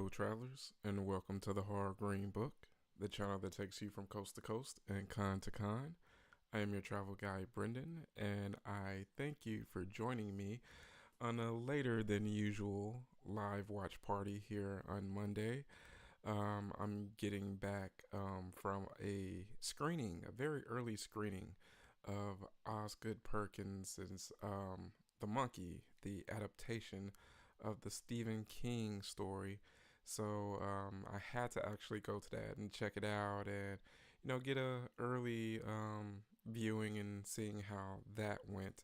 fellow travelers, and welcome to the Horror Greenbook, the channel that takes you from coast to coast and con to con. I am your travel guide, Brendan, and I thank you for joining me on a later than usual live watch party here on Monday. I'm getting back from a screening, a very early screening of Osgood Perkins' The Monkey, the adaptation of the Stephen King story. So I had to actually go to that and check it out, and get a early viewing and seeing how that went.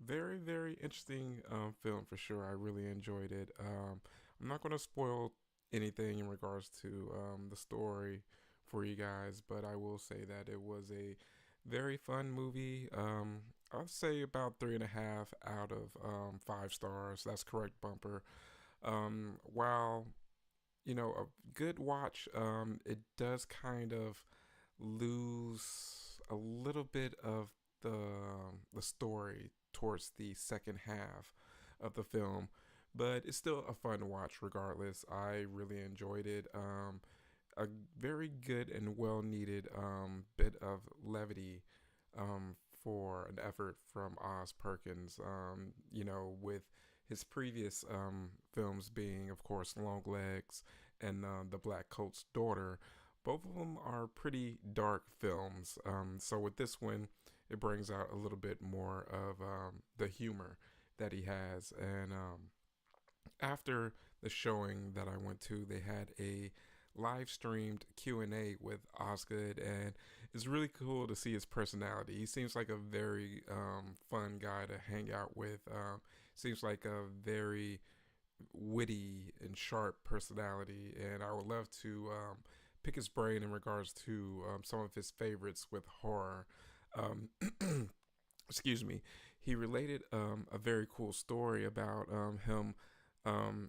Very very interesting film for sure. I really enjoyed it. I'm not going to spoil anything in regards to the story for you guys, but I will say that it was a very fun movie. I'll say about 3.5 out of 5 stars. That's correct, Bumper. While a good watch, it does kind of lose a little bit of the story towards the second half of the film, but it's still a fun watch regardless. I really enjoyed it. A very good and well needed bit of levity for an effort from Oz Perkins. With his previous films being, of course, Longlegs and The Black Coat's Daughter. Both of them are pretty dark films. So with this one, it brings out a little bit more of the humor that he has. And after the showing that I went to, they had a live streamed Q&A with Osgood, and it's really cool to see his personality. He seems like a very fun guy to hang out with. Seems like a very witty and sharp personality, and I would love to pick his brain in regards to some of his favorites with horror. Um, excuse me. He related a very cool story about him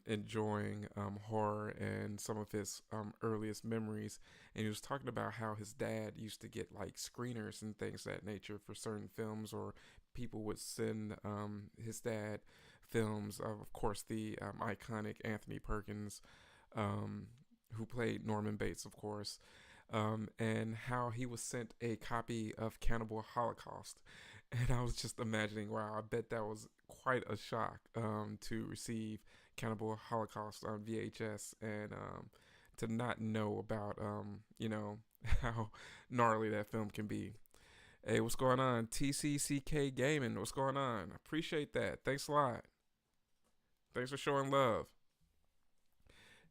enjoying horror and some of his earliest memories. And he was talking about how his dad used to get like screeners and things of that nature for certain films, or people would send his dad films of course, the iconic Anthony Perkins, who played Norman Bates, of course. And how he was sent a copy of Cannibal Holocaust. And I was just imagining, wow, I bet that was quite a shock to receive Cannibal Holocaust on VHS, and to not know about, how gnarly that film can be. Hey, what's going on? TCCK Gaming, what's going on? Appreciate that. Thanks a lot. Thanks for showing love.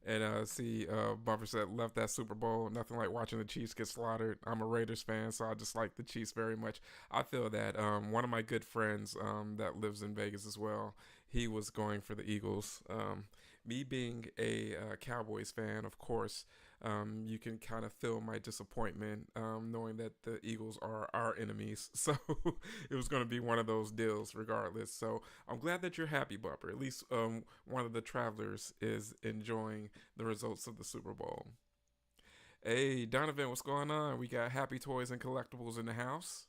And see, Bumper said, left that Super Bowl. Nothing like watching the Chiefs get slaughtered. I'm a Raiders fan, so I just like the Chiefs very much. I feel that one of my good friends that lives in Vegas as well, he was going for the Eagles. Me being a Cowboys fan, of course, you can kind of feel my disappointment knowing that the Eagles are our enemies. So it was going to be one of those deals regardless. So I'm glad that you're happy, Bumper. At least one of the travelers is enjoying the results of the Super Bowl. Hey, Donovan, what's going on? We got Happy Toys and Collectibles in the house.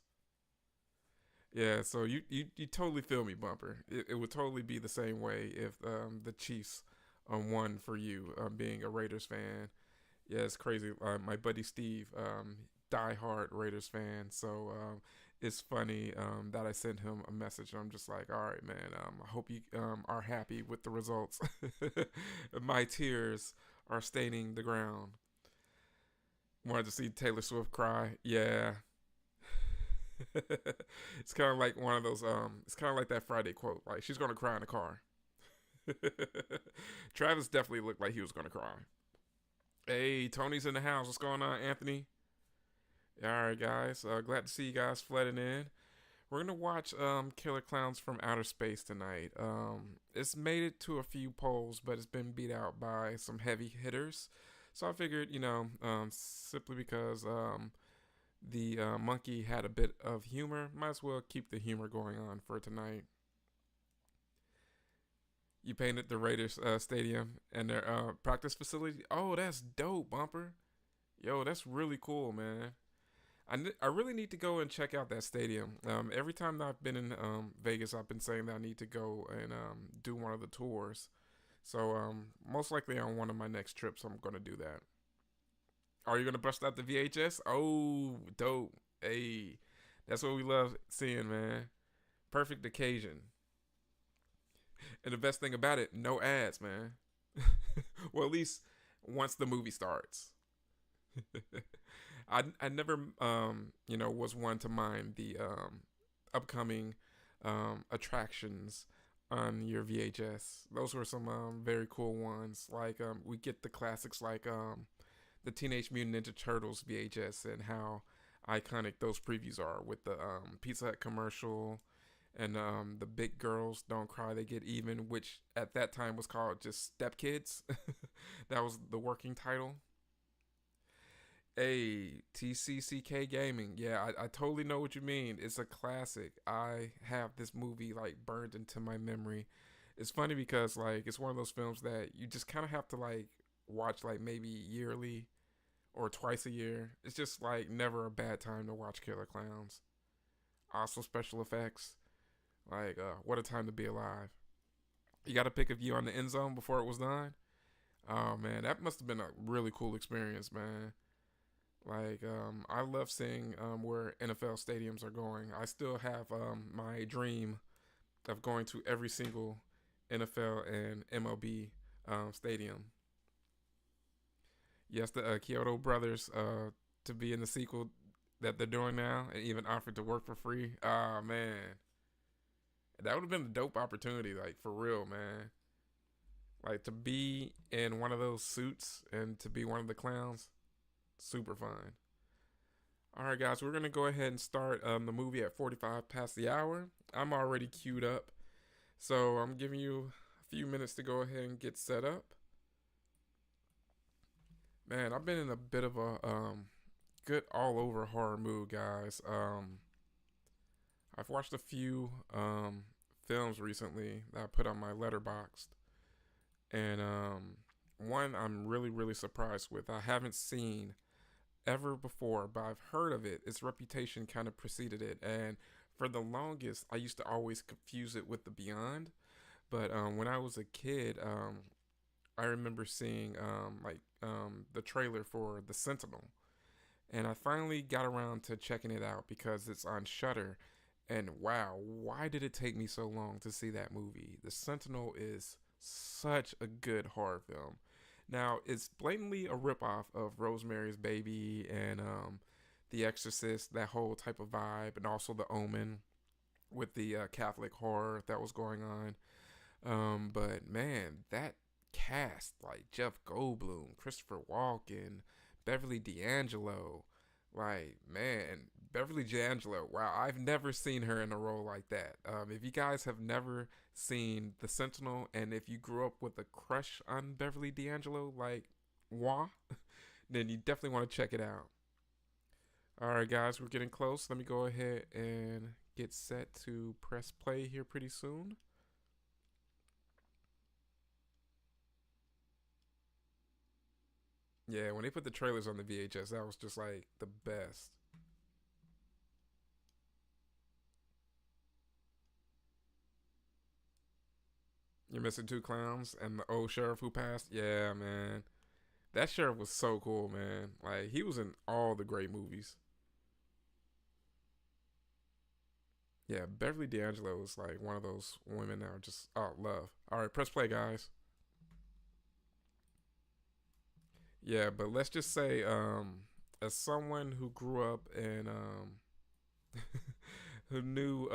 Yeah, so you totally feel me, Bumper. It would totally be the same way if the Chiefs won for you, being a Raiders fan. Yeah, it's crazy. My buddy Steve, diehard Raiders fan, so it's funny that I sent him a message. And I'm just like, all right, man. I hope you are happy with the results. My tears are staining the ground. Wanted to see Taylor Swift cry. Yeah. It's kind of like one of those. It's kind of like that Friday quote. Like, she's gonna cry in the car. Travis definitely looked like he was gonna cry. Hey, Tony's in the house. What's going on, Anthony? All right, guys. Glad to see you guys flooding in. We're gonna watch Killer Clowns from Outer Space tonight. It's made it to a few polls, but it's been beat out by some heavy hitters. So I figured, simply because the monkey had a bit of humor, might as well keep the humor going on for tonight. You painted the Raiders stadium and their practice facility. Oh, that's dope, Bumper. Yo, that's really cool, man. I really need to go and check out that stadium. Every time that I've been in Vegas, I've been saying that I need to go and do one of the tours. So most likely on one of my next trips, I'm gonna do that. Are you gonna bust out the VHS? Oh, dope. Hey, that's what we love seeing, man. Perfect occasion. And the best thing about it, no ads, man. Well, at least once the movie starts. I never was one to mind the upcoming attractions on your VHS. Those were some very cool ones. Like we get the classics like the Teenage Mutant Ninja Turtles VHS and how iconic those previews are with the Pizza Hut commercial and the Big Girls Don't Cry They Get Even, which at that time was called just Step Kids. That was the working title. A TCCK Gaming. Yeah, I totally know what you mean. It's a classic. I have this movie like burned into my memory. It's funny because like it's one of those films that you just kind of have to like watch like maybe yearly or twice a year. It's just like never a bad time to watch Killer Clowns. Awesome special effects. Like what a time to be alive. You got to pick a view on the end zone before it was done. Oh man, that must have been a really cool experience, man. Like, I love seeing where NFL stadiums are going. I still have my dream of going to every single NFL and MLB stadium. Yes, the Kyoto brothers to be in the sequel that they're doing now, and even offered to work for free. Ah, man, that would have been a dope opportunity, like for real, man. Like to be in one of those suits and to be one of the clowns, super fun. All right, guys, we're gonna go ahead and start the movie at 45 past the hour. I'm already queued up, so I'm giving you a few minutes to go ahead and get set up. Man, I've been in a bit of a good all over horror mood, guys. I've watched a few films recently that I put on my letterboxd, and one I'm really surprised with. I haven't seen ever before, but I've heard of it. Its reputation kind of preceded it, and for the longest, I used to always confuse it with The Beyond. But when I was a kid, I remember seeing the trailer for The Sentinel, and I finally got around to checking it out because it's on Shutter. And wow, why did it take me so long to see that movie? The Sentinel is such a good horror film. Now, it's blatantly a ripoff of Rosemary's Baby and The Exorcist, that whole type of vibe, and also The Omen with the Catholic horror that was going on. But man, that cast like Jeff Goldblum, Christopher Walken, Beverly D'Angelo, like man, Beverly D'Angelo. Wow, I've never seen her in a role like that. If you guys have never seen The Sentinel, and if you grew up with a crush on Beverly D'Angelo, like moi, then you definitely want to check it out. All right, guys, we're getting close. Let me go ahead and get set to press play here pretty soon. Yeah, when they put the trailers on the VHS, that was just like the best. You're missing two clowns and the old sheriff who passed. Yeah, man. That sheriff was so cool, man. Like he was in all the great movies. Yeah, Beverly D'Angelo was like one of those women that are just love. All right, press play, guys. Yeah, but let's just say, as someone who grew up and who knew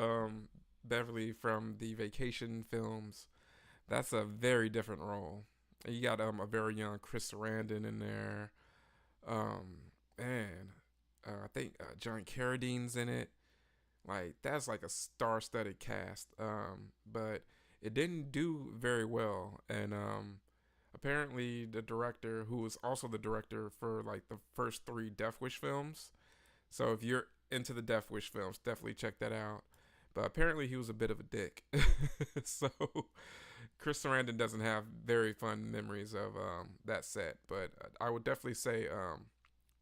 Beverly from the vacation films, that's a very different role. You got a very young Chris Sarandon in there. Man, I think John Carradine's in it. Like that's like a star-studded cast. But it didn't do very well, and apparently the director, who was also the director for like the first three Death Wish films. So if you're into the Death Wish films, definitely check that out. But apparently he was a bit of a dick. So Chris Sarandon doesn't have very fun memories of that set. But I would definitely say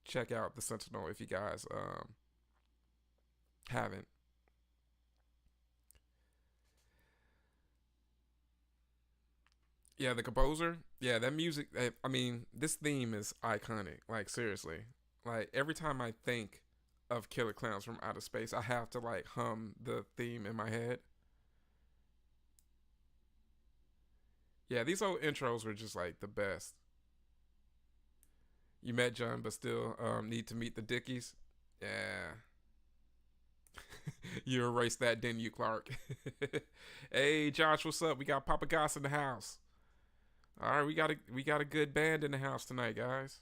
check out The Sentinel if you guys haven't. Yeah, the composer. Yeah, that music. I mean, this theme is iconic. Like seriously, like every time I think of Killer Clowns from Outer Space, I have to like hum the theme in my head. Yeah, these old intros were just like the best. You met John, but still need to meet the Dickies. Yeah, you erased that, didn't you, Clark? Hey, Josh, what's up? We got Papa Goss in the house. All right, we got a good band in the house tonight, guys.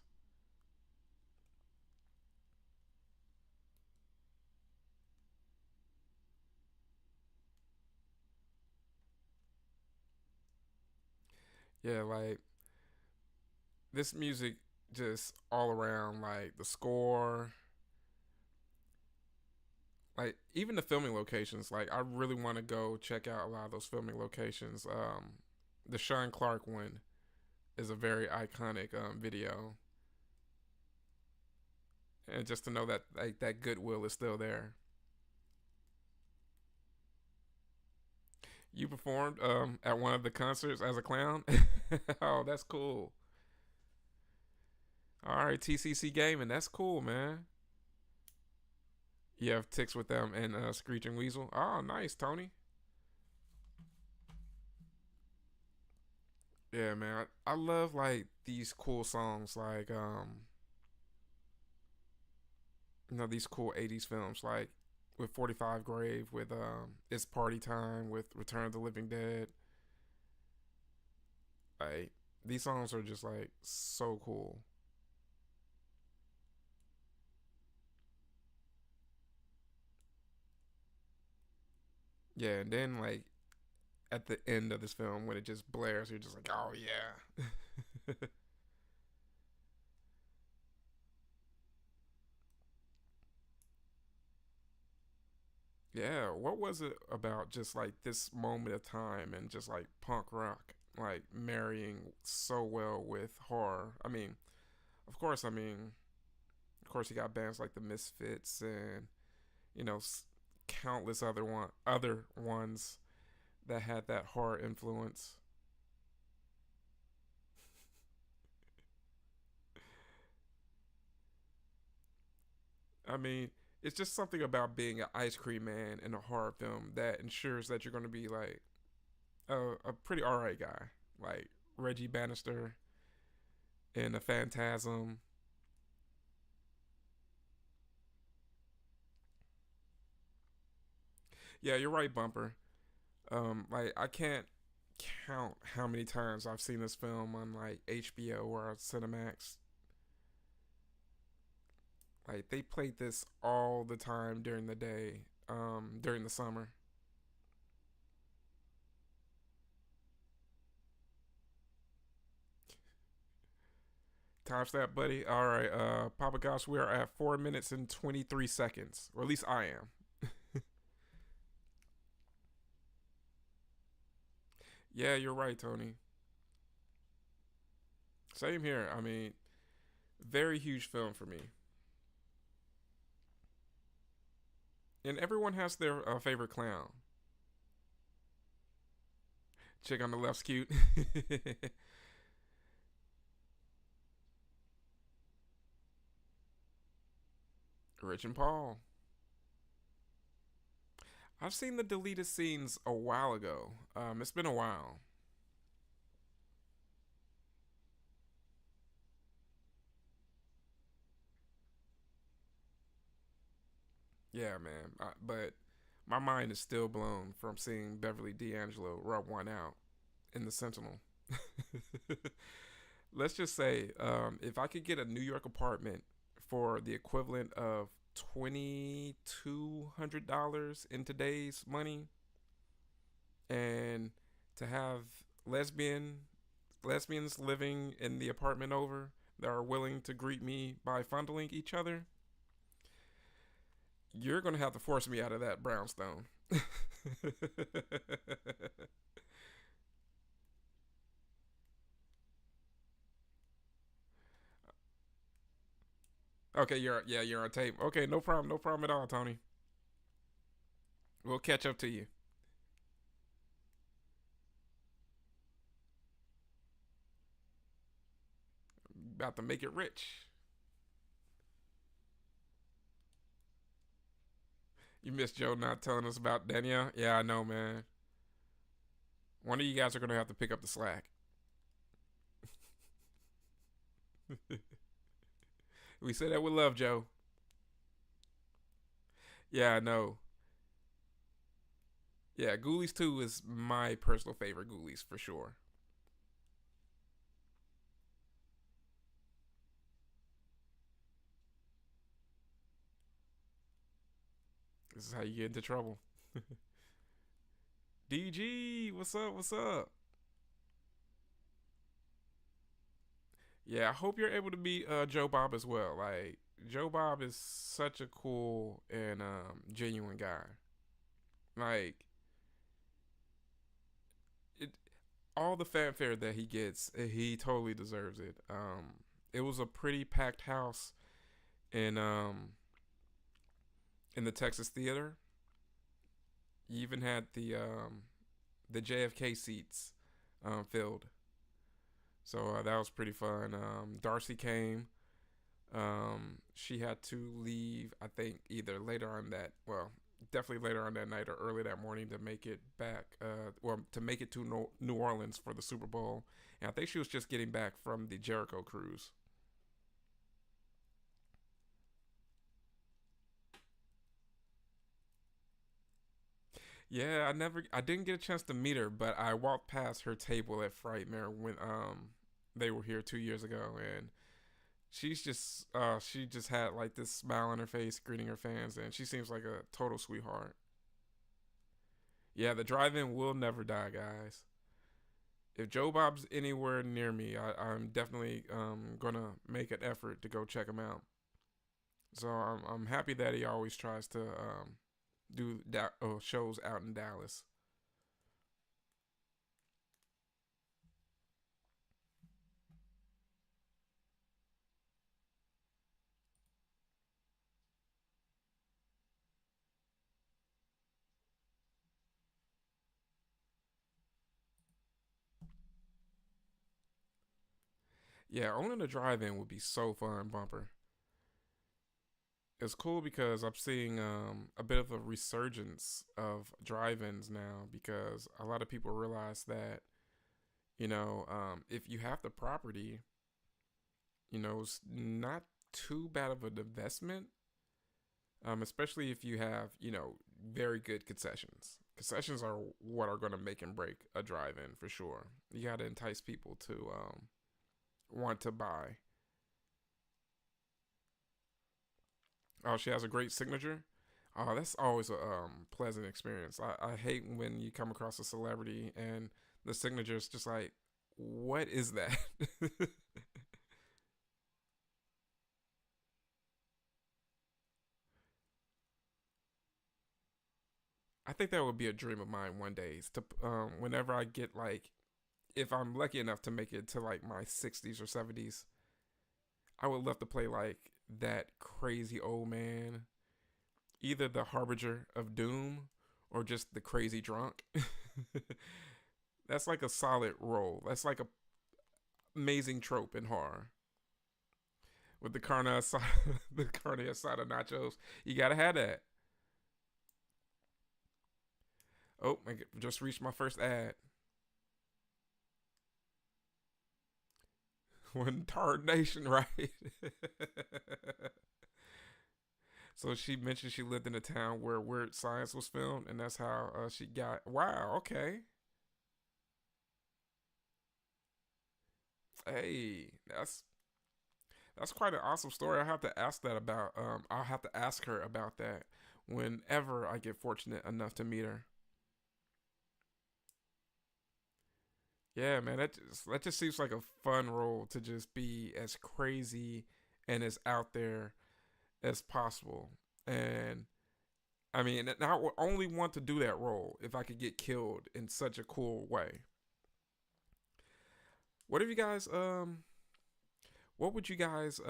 Yeah, like this music just all around, like the score, like even the filming locations. Like I really want to go check out a lot of those filming locations. The Sean Clark one is a very iconic video, and just to know that like that goodwill is still there. You performed at one of the concerts as a clown. Oh, that's cool. All right, TCC Gaming, that's cool, man. You have ticks with them and Screeching Weasel. Oh, nice, Tony. Yeah, man. I love like these cool songs, like these cool '80s films, like with 45 Grave, with It's Party Time, with Return of the Living Dead. Like these songs are just like so cool. Yeah, and then like at the end of this film when it just blares, you're just like, oh yeah. Yeah, what was it about just like this moment of time and just like punk rock like marrying so well with horror? I mean, of course, of course you got bands like the Misfits and you know countless other ones that had that horror influence. I mean, it's just something about being an ice cream man in a horror film that ensures that you're going to be like a pretty alright guy, like Reggie Bannister in a Phantasm. Yeah, you're right, Bumper. Like I can't count how many times I've seen this film on like HBO or Cinemax. Like they played this all the time during the day, during the summer. Time stamp, buddy. All right, Papa Gosh, we are at 4 minutes and 23 seconds, or at least I am. Yeah, you're right, Tony. Same here. I mean, very huge film for me, and everyone has their favorite clown. Chick on the left's cute. Rich and Paul. I've seen the deleted scenes a while ago. It's been a while. Yeah, man. But my mind is still blown from seeing Beverly D'Angelo rub one out in the Sentinel. Let's just say, if I could get a New York apartment for the equivalent of $2,200 in today's money, and to have lesbian lesbians living in the apartment over that are willing to greet me by fondling each other, you're gonna have to force me out of that brownstone. Okay, you're on tape. Okay, no problem at all, Tony. We'll catch up to you. About to make it rich. You missed Joe not telling us about Danielle? Yeah, I know, man. One of you guys are going to have to pick up the slack. We said that with love, Joe. Yeah, I know. Yeah, Ghoulies 2 is my personal favorite Ghoulies for sure. This is how you get into trouble. DG, what's up? What's up? Yeah, I hope you're able to meet Joe Bob as well. Like Joe Bob is such a cool and genuine guy. Like it, all the fanfare that he gets, he totally deserves it. It was a pretty packed house in in the Texas Theater. You even had the JFK seats filled, so that was pretty fun. Darcy came. She had to leave, I think, either later on that, well, definitely later on that night or early that morning to make it back, well, to make it to New Orleans for the Super Bowl. And I think she was just getting back from the Jericho cruise. Yeah, I didn't get a chance to meet her, but I walked past her table at Frightmare when they were here 2 years ago, and she just had like this smile on her face, greeting her fans, and she seems like a total sweetheart. Yeah, the drive-in will never die, guys. If Joe Bob's anywhere near me, I'm definitely gonna make an effort to go check him out. So I'm happy that he always tries to do shows out in Dallas. Yeah, owning a drive-in would be so fun, Bumper. It's cool because I'm seeing a bit of a resurgence of drive-ins now because a lot of people realize that if you have the property, it's not too bad of an investment, especially if you have very good concessions. Concessions are what are going to make and break a drive-in for sure. You got to entice people to want to buy. Oh, she has a great signature. Oh, that's always a pleasant experience. I hate when you come across a celebrity and the signature is just like, what is that? I think that would be a dream of mine one day. Is to whenever I get like, if I'm lucky enough to make it to like my 60s or 70s, I would love to play like that crazy old man, either the harbinger of doom or just the crazy drunk. That's like a solid role. That's like a amazing trope in horror. With the carne asada, the carne asada nachos, you gotta have that. Oh, I just reached my first ad. One tarnation, right? So she mentioned she lived in a town where Weird Science was filmed, and that's how she got. Wow, okay. Hey, that's quite an awesome story. I have to ask that about. I'll have to ask her about that whenever I get fortunate enough to meet her. Yeah, man, that just seems like a fun role to just be as crazy and as out there as possible. And I mean, and I would only want to do that role if I could get killed in such a cool way. What have you guys what would you guys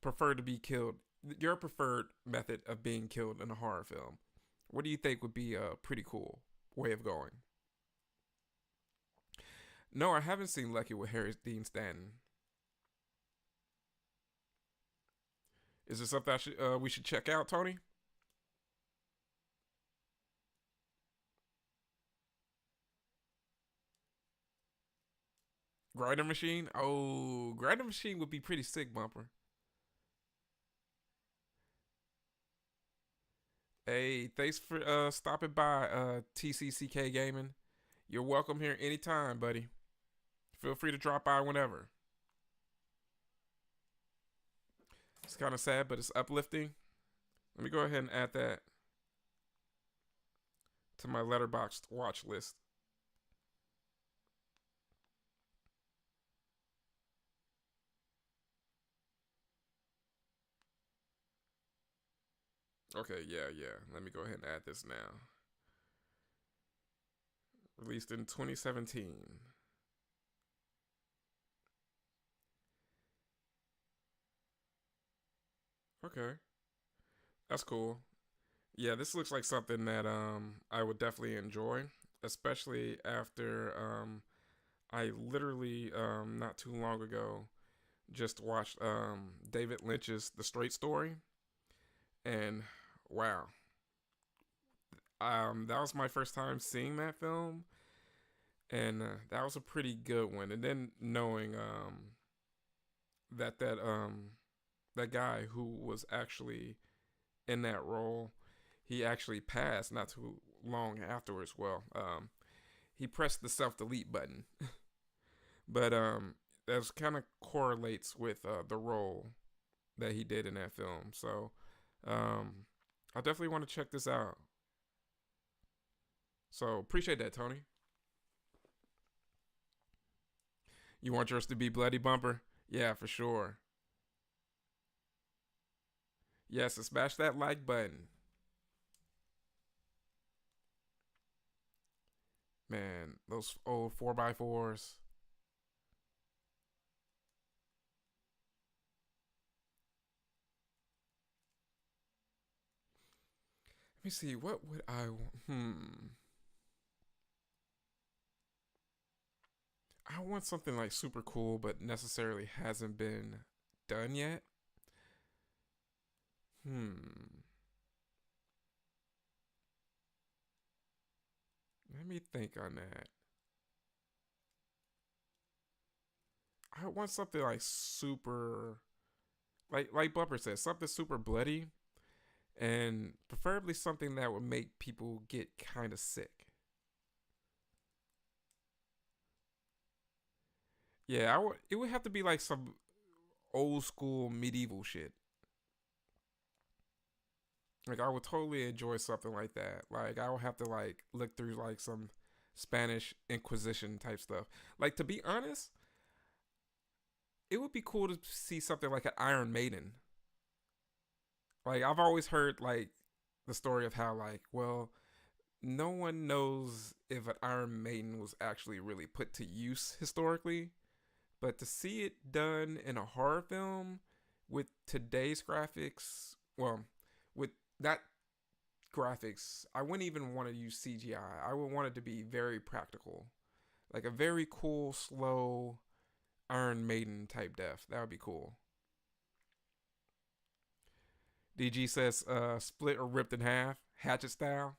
prefer to be killed? Your preferred method of being killed in a horror film. What do you think would be a pretty cool way of going? No, I haven't seen Lucky with Harry Dean Stanton. Is this something we should check out, Tony? Grinder machine? Oh, grinder machine would be pretty sick, Bumper. Hey, thanks for stopping by, TCCK Gaming. You're welcome here anytime, buddy. Feel free to drop by whenever. It's kind of sad, but it's uplifting. Let me go ahead and add that to my letterboxed watch list. Okay, yeah. Let me go ahead and add this now. Released in 2017. Okay, that's cool. Yeah, this looks like something that I would definitely enjoy, especially after I literally not too long ago just watched David Lynch's The Straight Story, and wow, that was my first time seeing that film, and that was a pretty good one. And then knowing that guy who was actually in that role, he actually passed not too long afterwards. Well, he pressed the self delete button, but that kind of correlates with the role that he did in that film. So I definitely want to check this out. So appreciate that, Tony. You want yours to be bloody, Bumper? Yeah, for sure. Yes, and smash that like button. Man, those old 4x4s. Let me see. What would I? I want something like super cool, but necessarily hasn't been done yet. Hmm. Let me think on that. I want something like super, like Bumper said, something super bloody, and preferably something that would make people get kind of sick. Yeah, it would have to be like some old school medieval shit. Like I would totally enjoy something like that. Like I would have to like look through like some Spanish Inquisition type stuff. Like to be honest, it would be cool to see something like an Iron Maiden. Like I've always heard like the story of how like well no one knows if an Iron Maiden was actually really put to use historically, but to see it done in a horror film with today's graphics, well, with that graphics, I wouldn't even want to use CGI. I would want it to be very practical, like a very cool, slow Iron Maiden type death. That would be cool. DG says, split or ripped in half, hatchet style.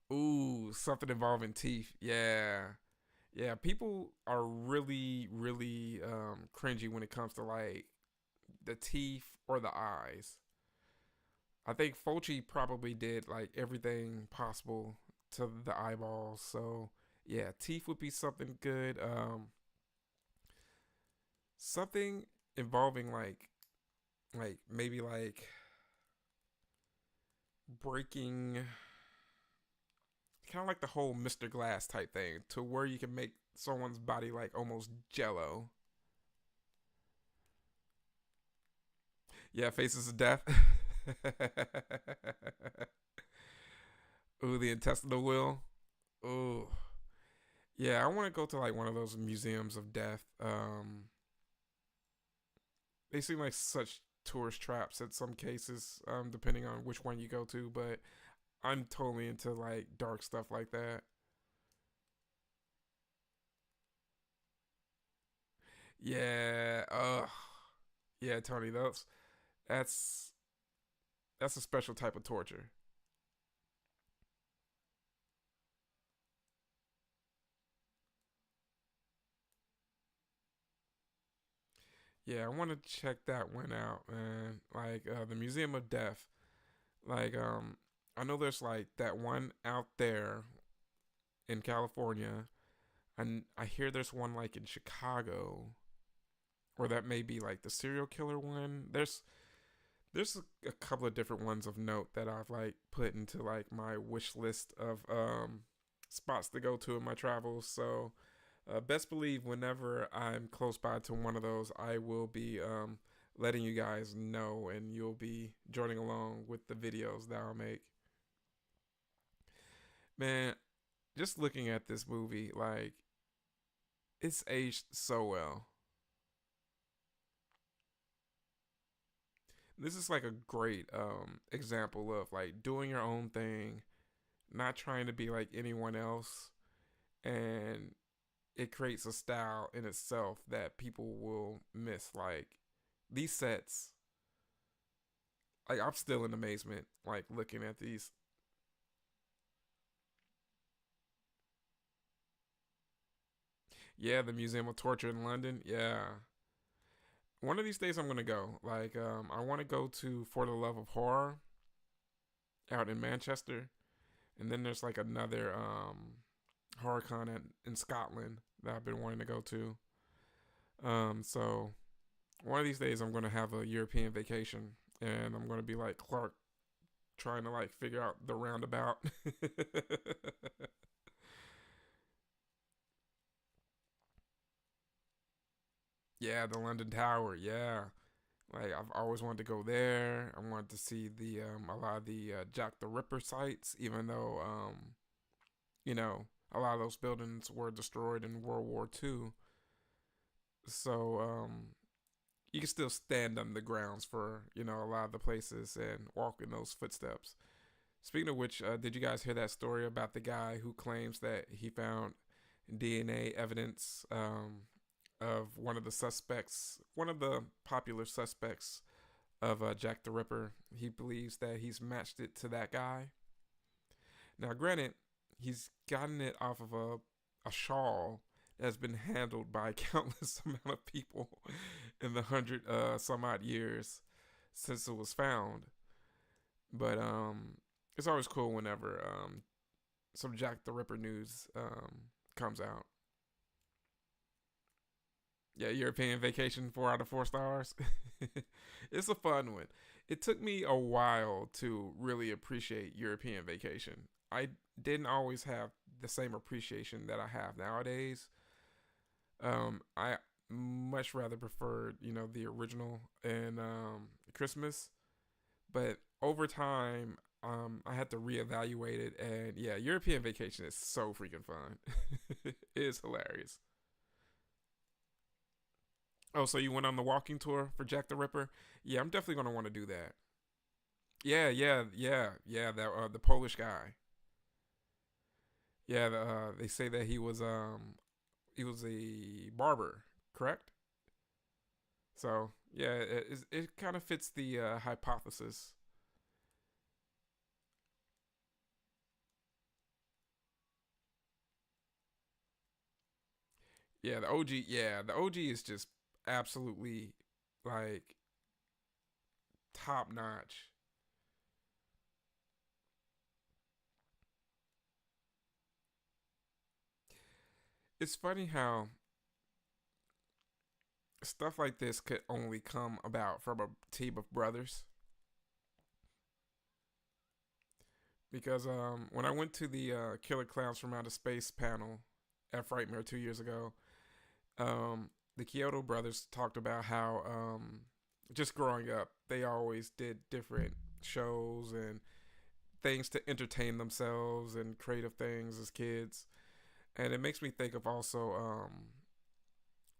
Ooh, something involving teeth. Yeah, yeah. People are really, really cringy when it comes to like the teeth or the eyes. I think Fulci probably did like everything possible to the eyeballs. So yeah, teeth would be something good. Something involving like maybe like breaking, kind of like the whole Mr. Glass type thing, to where you can make someone's body like almost jello. Yeah, faces of death. Ooh, the intestinal wheel. Ooh. Yeah, I want to go to like one of those museums of death. They seem like such tourist traps in some cases, depending on which one you go to. But I'm totally into like dark stuff like that. Yeah. Yeah, Tony, that's that's a special type of torture. Yeah, I want to check that one out, man. Like the Museum of Death. Like I know there's like that one out there in California, and I hear there's one like in Chicago, or that may be like the serial killer one. There's a couple of different ones of note that I've like put into like my wish list of spots to go to in my travels. So best believe whenever I'm close by to one of those, I will be letting you guys know, and you'll be joining along with the videos that I'll make. Man, just looking at this movie, like it's aged so well. This is like a great example of like doing your own thing, not trying to be like anyone else, and it creates a style in itself that people will miss. Like these sets, like I'm still in amazement, like looking at these. Yeah, the Museum of Torture in London. Yeah, one of these days I'm gonna go. Like, I want to go to For the Love of Horror out in Manchester, and then there's like another horror con in Scotland that I've been wanting to go to. So one of these days I'm gonna have a European vacation, and I'm gonna be like Clark trying to like figure out the roundabout. Yeah, the London Tower. Yeah, like I've always wanted to go there. I wanted to see the a lot of the Jack the Ripper sites, even though you know a lot of those buildings were destroyed in World War II. So you can still stand on the grounds for a lot of the places and walk in those footsteps. Speaking of which, did you guys hear that story about the guy who claims that he found DNA evidence of one of the suspects, one of the popular suspects of Jack the Ripper? He believes that he's matched it to that guy. Now, granted, he's gotten it off of a shawl that's been handled by a countless amount of people in the hundred some odd years since it was found. But it's always cool whenever some Jack the Ripper news comes out. Yeah, European Vacation, 4 out of 4 stars. It's a fun one. It took me a while to really appreciate European Vacation. I didn't always have the same appreciation that I have nowadays. I much rather preferred, the original and Christmas, but over time, I had to reevaluate it, and yeah, European Vacation is so freaking fun. It is hilarious. Oh, so you went on the walking tour for Jack the Ripper? Yeah, I'm definitely gonna want to do that. Yeah, yeah, yeah, yeah. That the Polish guy. Yeah, they say that he was a barber, correct? So yeah, it kind of fits the hypothesis. Yeah, the OG. Yeah, the OG is just absolutely like top notch. It's funny how stuff like this could only come about from a team of brothers. Because when I went to the Killer Clowns from Outer Space panel at Frightmare 2 years ago, the Kyoto brothers talked about how just growing up, they always did different shows and things to entertain themselves and creative things as kids. And it makes me think of also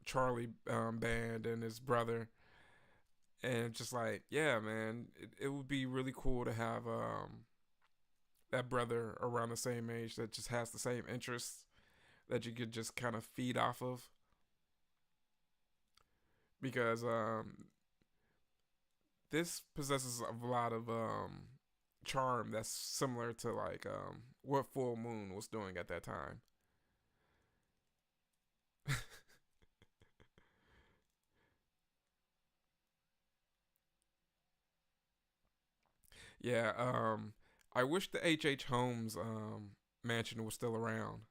Charlie Band and his brother. And just like, yeah, man, it would be really cool to have that brother around the same age that just has the same interests that you could just kind of feed off of. Because this possesses a lot of charm that's similar to like what Full Moon was doing at that time. Yeah, I wish the H Holmes mansion was still around.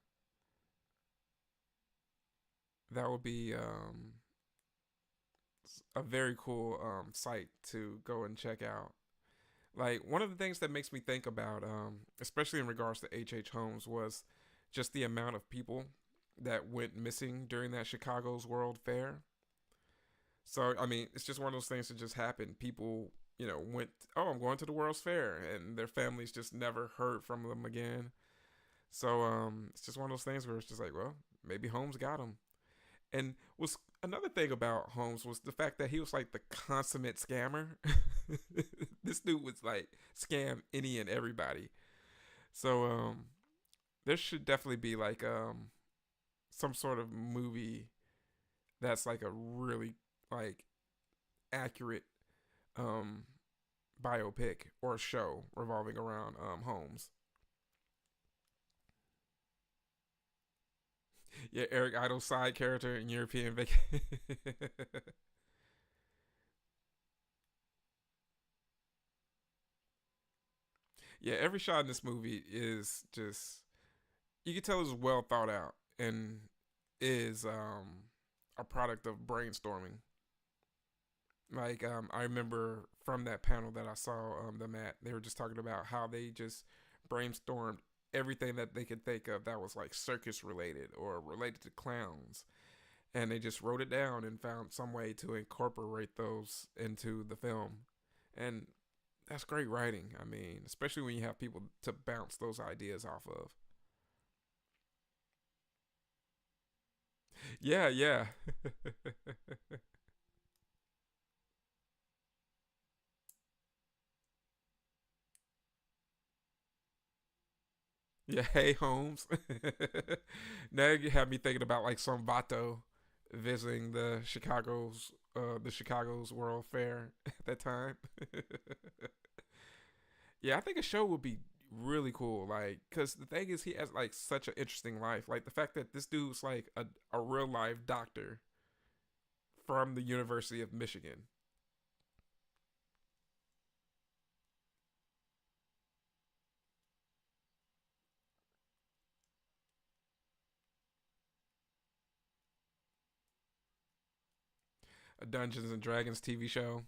That would be a very cool site to go and check out. Like one of the things that makes me think about, especially in regards to Holmes, was just the amount of people that went missing during that Chicago's World Fair. So I mean, it's just one of those things that just happened. People, went, oh, I'm going to the World's Fair, and their families just never heard from them again. So it's just one of those things where it's just like, well, maybe Holmes got him. And was another thing about Holmes was the fact that he was like the consummate scammer. This dude was like scam any and everybody. So there should definitely be like some sort of movie that's like a really like accurate um biopic or show revolving around Holmes. Yeah, Eric Idle's side character in European Vacation. Yeah, every shot in this movie is just, you can tell it's well thought out and is a product of brainstorming. Like I remember from that panel that I saw them at, they were just talking about how they just brainstormed everything that they could think of that was like circus related or related to clowns, and they just wrote it down and found some way to incorporate those into the film. And that's great writing. I mean, especially when you have people to bounce those ideas off of. Yeah, yeah. Yeah, hey Holmes. Now you have me thinking about like some Vato visiting the Chicago's World Fair at that time. Yeah, I think a show would be really cool. Like, cause the thing is, he has like such an interesting life. Like the fact that this dude's like a real life doctor from the University of Michigan, a Dungeons and Dragons TV show.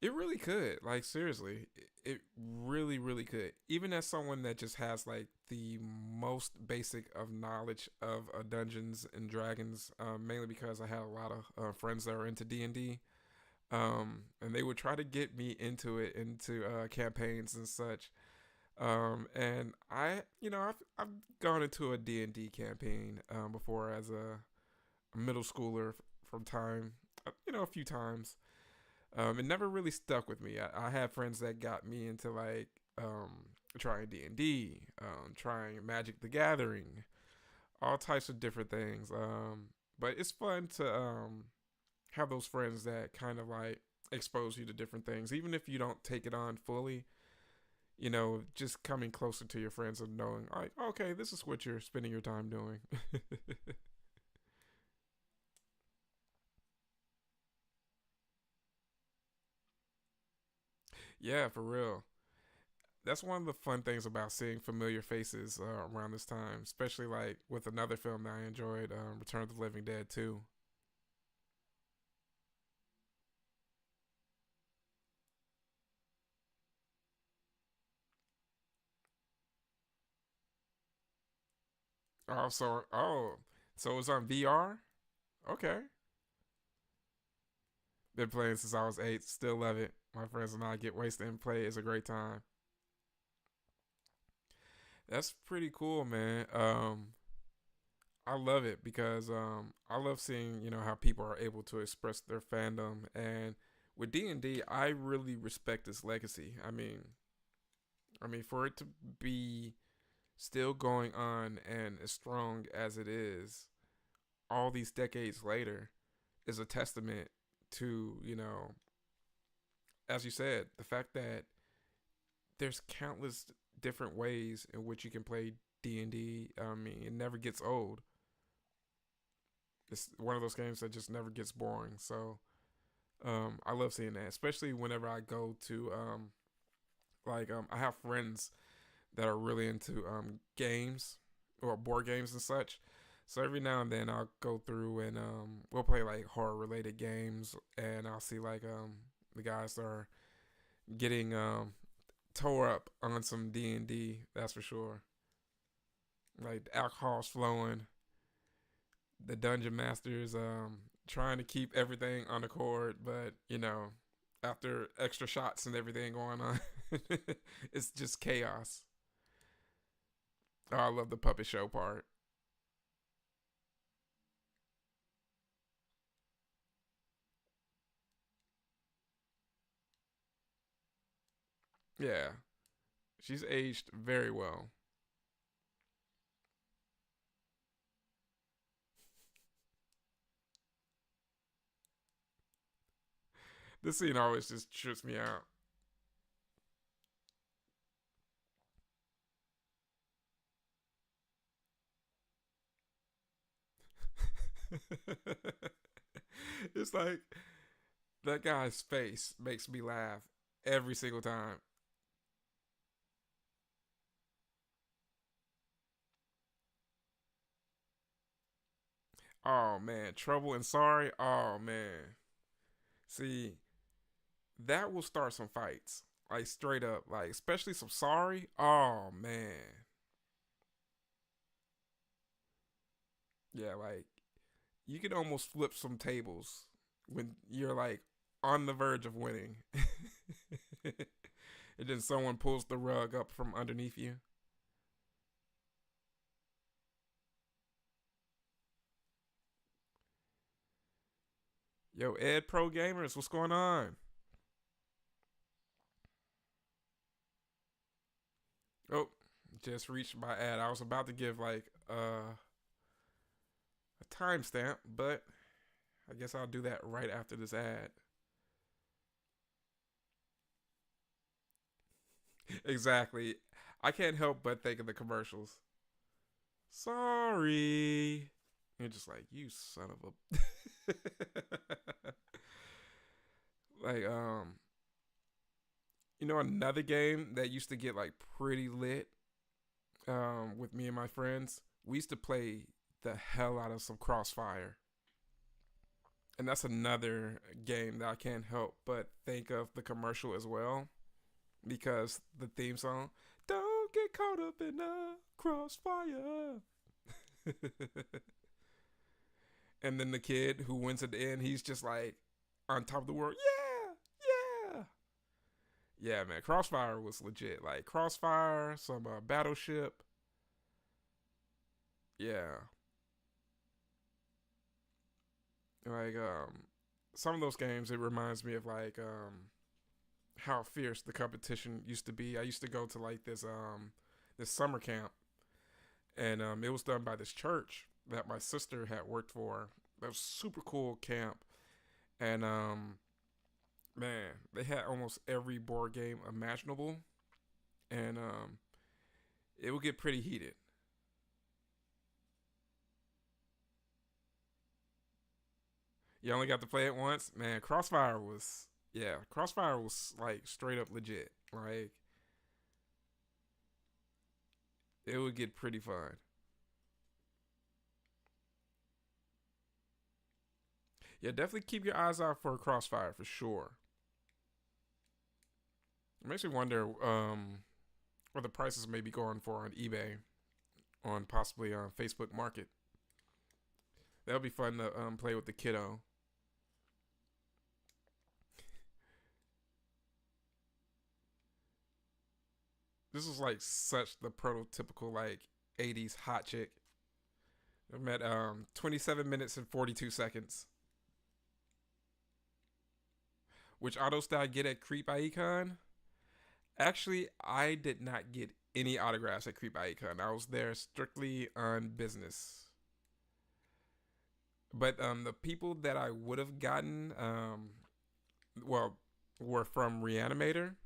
It really could. Like seriously, it really, really could. Even as someone that just has like the most basic of knowledge of Dungeons and Dragons, mainly because I had a lot of friends that are into D&D, and they would try to get me into it, into campaigns and such. And I've gone into a D&D campaign before as a middle schooler from time, a few times. It never really stuck with me. I had friends that got me into like trying D&D, trying Magic the Gathering, all types of different things. But it's fun to have those friends that kind of like expose you to different things, even if you don't take it on fully. Just coming closer to your friends and knowing, like, okay, this is what you're spending your time doing. Yeah, for real. That's one of the fun things about seeing familiar faces around this time, especially like with another film that I enjoyed, Return of the Living Dead 2. So it's on VR. Okay, been playing since I was 8. Still love it. My friends and I get wasted and play. It's a great time. That's pretty cool, man. I love it because I love seeing how people are able to express their fandom, and with D&D, I really respect its legacy. I mean, for it to be still going on and as strong as it is all these decades later is a testament to, as you said, the fact that there's countless different ways in which you can play D&D. I mean, it never gets old. It's one of those games that just never gets boring. So I love seeing that, especially whenever I go to I have friends that are really into games or board games and such. So every now and then I'll go through and we'll play like horror related games, and I'll see like the guys that are getting tore up on some D&D. That's for sure. Like the alcohol's flowing, the dungeon masters trying to keep everything on the court, but after extra shots and everything going on, it's just chaos. Oh, I love the puppet show part. Yeah, she's aged very well. This scene always just trips me out. It's like that guy's face makes me laugh every single time. Oh man, trouble and sorry. Oh man, see that will start some fights. Like straight up, like especially some sorry. Oh man, yeah, like you can almost flip some tables when you're like on the verge of winning, and then someone pulls the rug up from underneath you. Yo, Ed Pro Gamers, what's going on? Oh, just reached my ad. I was about to give like a timestamp, but I guess I'll do that right after this ad. Exactly. I can't help but think of the commercials. Sorry. You're just like, you son of a like another game that used to get like pretty lit with me and my friends. We used to play the hell out of some Crossfire. And that's another game that I can't help but think of the commercial as well, because the theme song, "Don't get caught up in the crossfire." And then the kid who wins at the end, he's just like on top of the world. Yeah, yeah, yeah, man. Crossfire was legit. Like Crossfire, some Battleship. Yeah, like some of those games. It reminds me of like how fierce the competition used to be. I used to go to like this summer camp, and it was done by this church that my sister had worked for. That was super cool camp, and man, they had almost every board game imaginable, and it would get pretty heated. You only got to play it once, man. Crossfire was like straight up legit. Like it would get pretty fun. Yeah, definitely keep your eyes out for Crossfire for sure. It makes me wonder what the prices may be going for on eBay, on possibly on Facebook Market. That'll be fun to play with the kiddo. This is like such the prototypical like 80s hot chick. I'm at 27 minutes and 42 seconds. Which autos did I get at Creep Icon? Actually, I did not get any autographs at Creep Icon. I was there strictly on business. But the people that I would have gotten, well, were from Reanimator.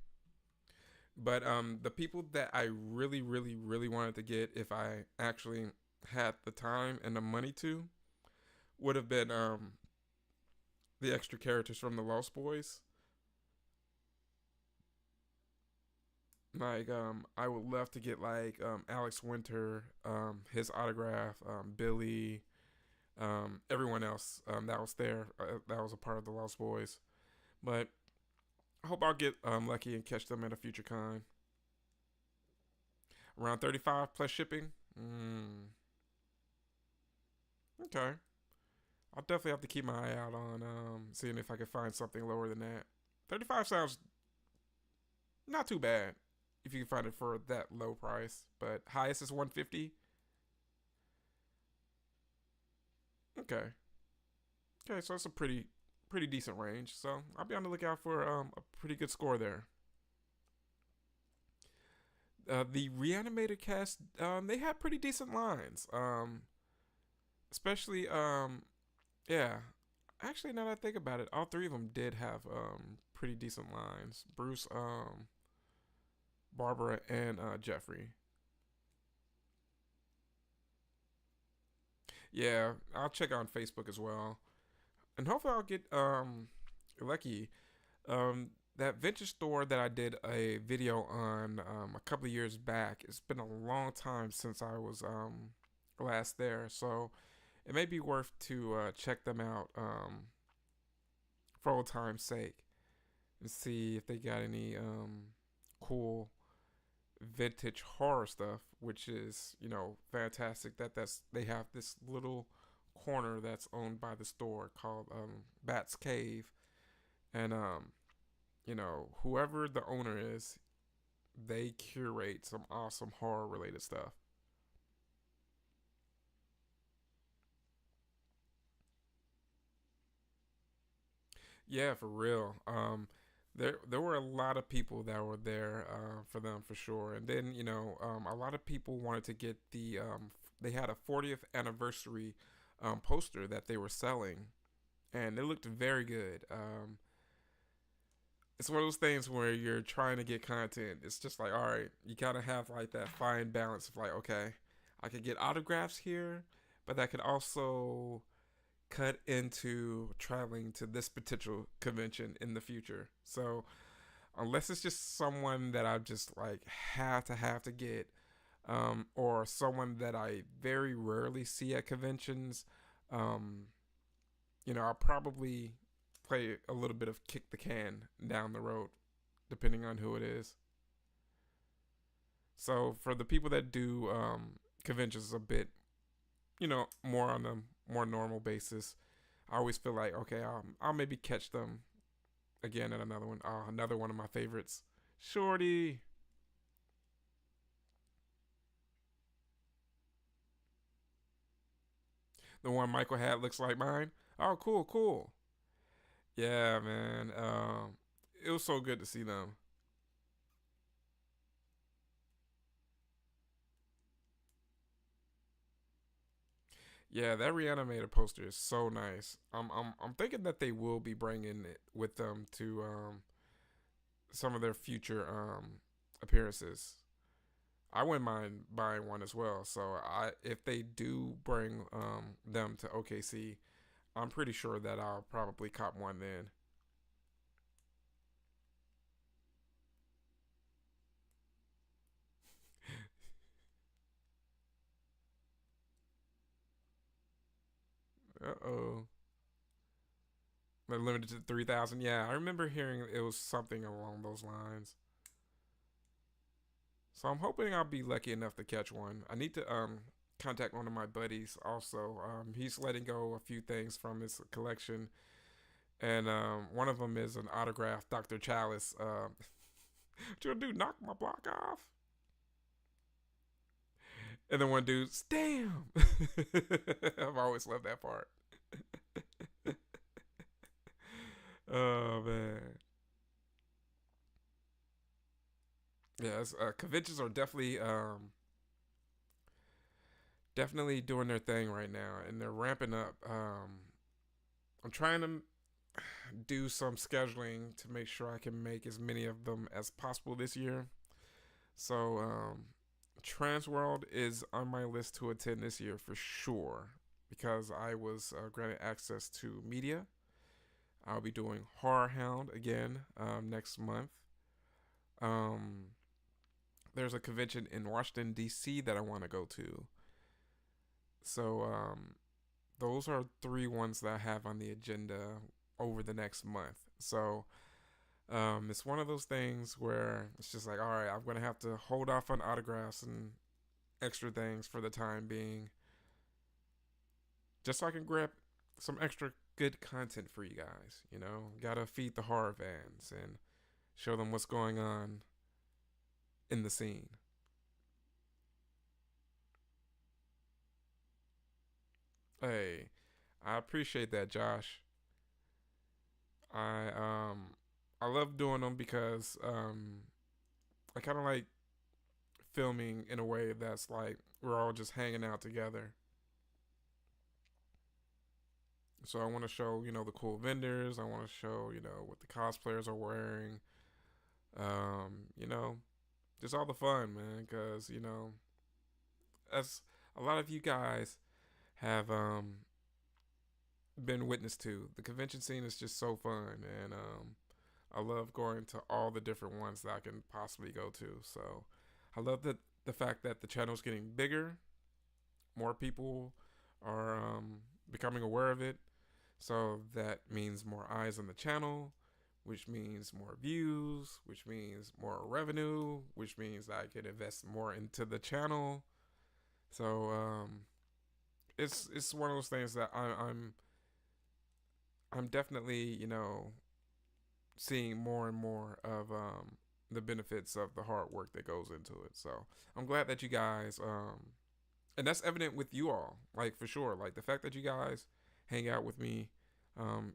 But the people that I really, really, really wanted to get, if I actually had the time and the money to, would have been the extra characters from the Lost Boys. Like I would love to get like Alex Winter, his autograph, Billy, everyone else that was there, that was a part of the Lost Boys. But I hope I'll get lucky and catch them at a future con. Around 35 plus shipping. Okay. I'll definitely have to keep my eye out on seeing if I can find something lower than that. 35 sounds not too bad if you can find it for that low price. But highest is 150. Okay. Okay, so it's a pretty decent range. So I'll be on the lookout for a pretty good score there. The reanimated cast, they had pretty decent lines. Especially, yeah. Actually, now that I think about it, all three of them did have pretty decent lines. Bruce, Barbara, and Jeffrey. Yeah, I'll check on Facebook as well, and hopefully I'll get lucky. That vintage store that I did a video on a couple of years back. It's been a long time since I was last there, so it may be worth to check them out for old time's sake and see if they got any cool vintage horror stuff, which is fantastic. That's they have this little corner that's owned by the store called Bat's Cave, and whoever the owner is, they curate some awesome horror related stuff. Yeah, for real. There were a lot of people that were there for them for sure, and then a lot of people wanted to get they had a 40th anniversary poster that they were selling, and it looked very good. It's one of those things where you're trying to get content. It's just like, all right, you kind of have like that fine balance of like, okay, I could get autographs here, but I could also cut into traveling to this potential convention in the future. So unless it's just someone that I just like have to get, or someone that I very rarely see at conventions, um, I'll probably play a little bit of kick the can down the road, depending on who it is. So for the people that do conventions a bit, more on a more normal basis, I always feel like okay, I'll maybe catch them again at another one. Another one of my favorites, Shorty. The one Michael had looks like mine. Oh, cool, cool. Yeah, man. It was so good to see them. Yeah, that reanimated poster is so nice. I'm thinking that they will be bringing it with them to some of their future appearances. I wouldn't mind buying one as well. So if they do bring them to OKC, I'm pretty sure that I'll probably cop one then. Uh oh. They're limited to 3,000. Yeah, I remember hearing it was something along those lines. So I'm hoping I'll be lucky enough to catch one. I need to contact one of my buddies also. He's letting go a few things from his collection, and one of them is an autographed Dr. Chalice. What you gonna do? Knock my block off? And then one dude, damn. I've always loved that part. Oh man, yes. Conventions are definitely definitely doing their thing right now, and they're ramping up. I'm trying to do some scheduling to make sure I can make as many of them as possible this year. So, Transworld is on my list to attend this year for sure because I was granted access to media. I'll be doing Horror Hound again next month. Um, there's a convention in Washington D.C. that I want to go to. So those are three ones that I have on the agenda over the next month. So it's one of those things where it's just like, all right, I'm gonna have to hold off on autographs and extra things for the time being, just so I can grab some extra good content for you guys. You know, gotta feed the horror fans and show them what's going on in the scene. Hey, I appreciate that, Josh. I I love doing them because I kind of like filming in a way that's like we're all just hanging out together. So I want to show, the cool vendors. I want to show, what the cosplayers are wearing. You know, just all the fun, man. Because as a lot of you guys have been witness to, the convention scene is just so fun, and I love going to all the different ones that I can possibly go to. So I love the fact that the channel is getting bigger. More people are becoming aware of it. So that means more eyes on the channel, which means more views, which means more revenue, which means I can invest more into the channel. So it's one of those things that I'm definitely seeing more and more of the benefits of the hard work that goes into it. So I'm glad that you guys and that's evident with you all, like for sure. Like the fact that you guys hang out with me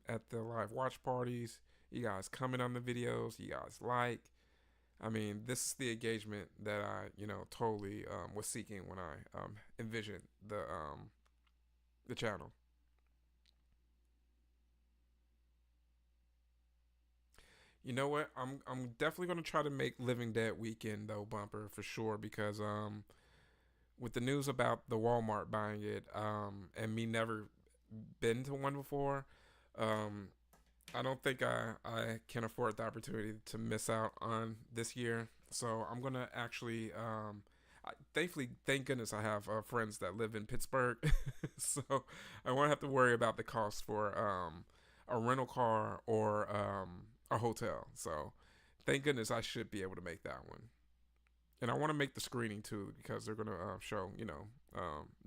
at the live watch parties, you guys comment on the videos, you guys like. I mean, this is the engagement that I, totally was seeking when I envisioned the channel. You know what? I'm definitely gonna try to make Living Dead weekend though bumper for sure because with the news about the Walmart buying it and me never been to one before, um I don't think I can afford the opportunity to miss out on this year. So I'm gonna actually thankfully, thank goodness I have friends that live in Pittsburgh, so I won't have to worry about the cost for a rental car or a hotel. So thank goodness I should be able to make that one. And I want to make the screening too because they're gonna show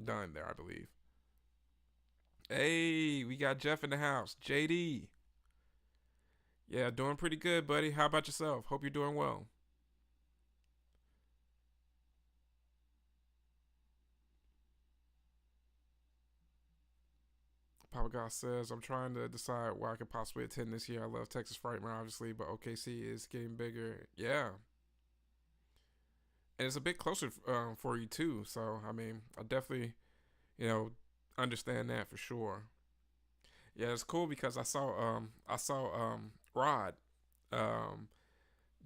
done there, I believe. Hey, we got Jeff in the house. JD. Yeah, doing pretty good, buddy. How about yourself? Hope you're doing well. Papa Goss says, I'm trying to decide where I could possibly attend this year. I love Texas Frightmare, obviously, but OKC is getting bigger. Yeah. And it's a bit closer for you, too. So, I mean, I definitely, you know, understand that for sure. Yeah, it's cool because I saw Rod, um,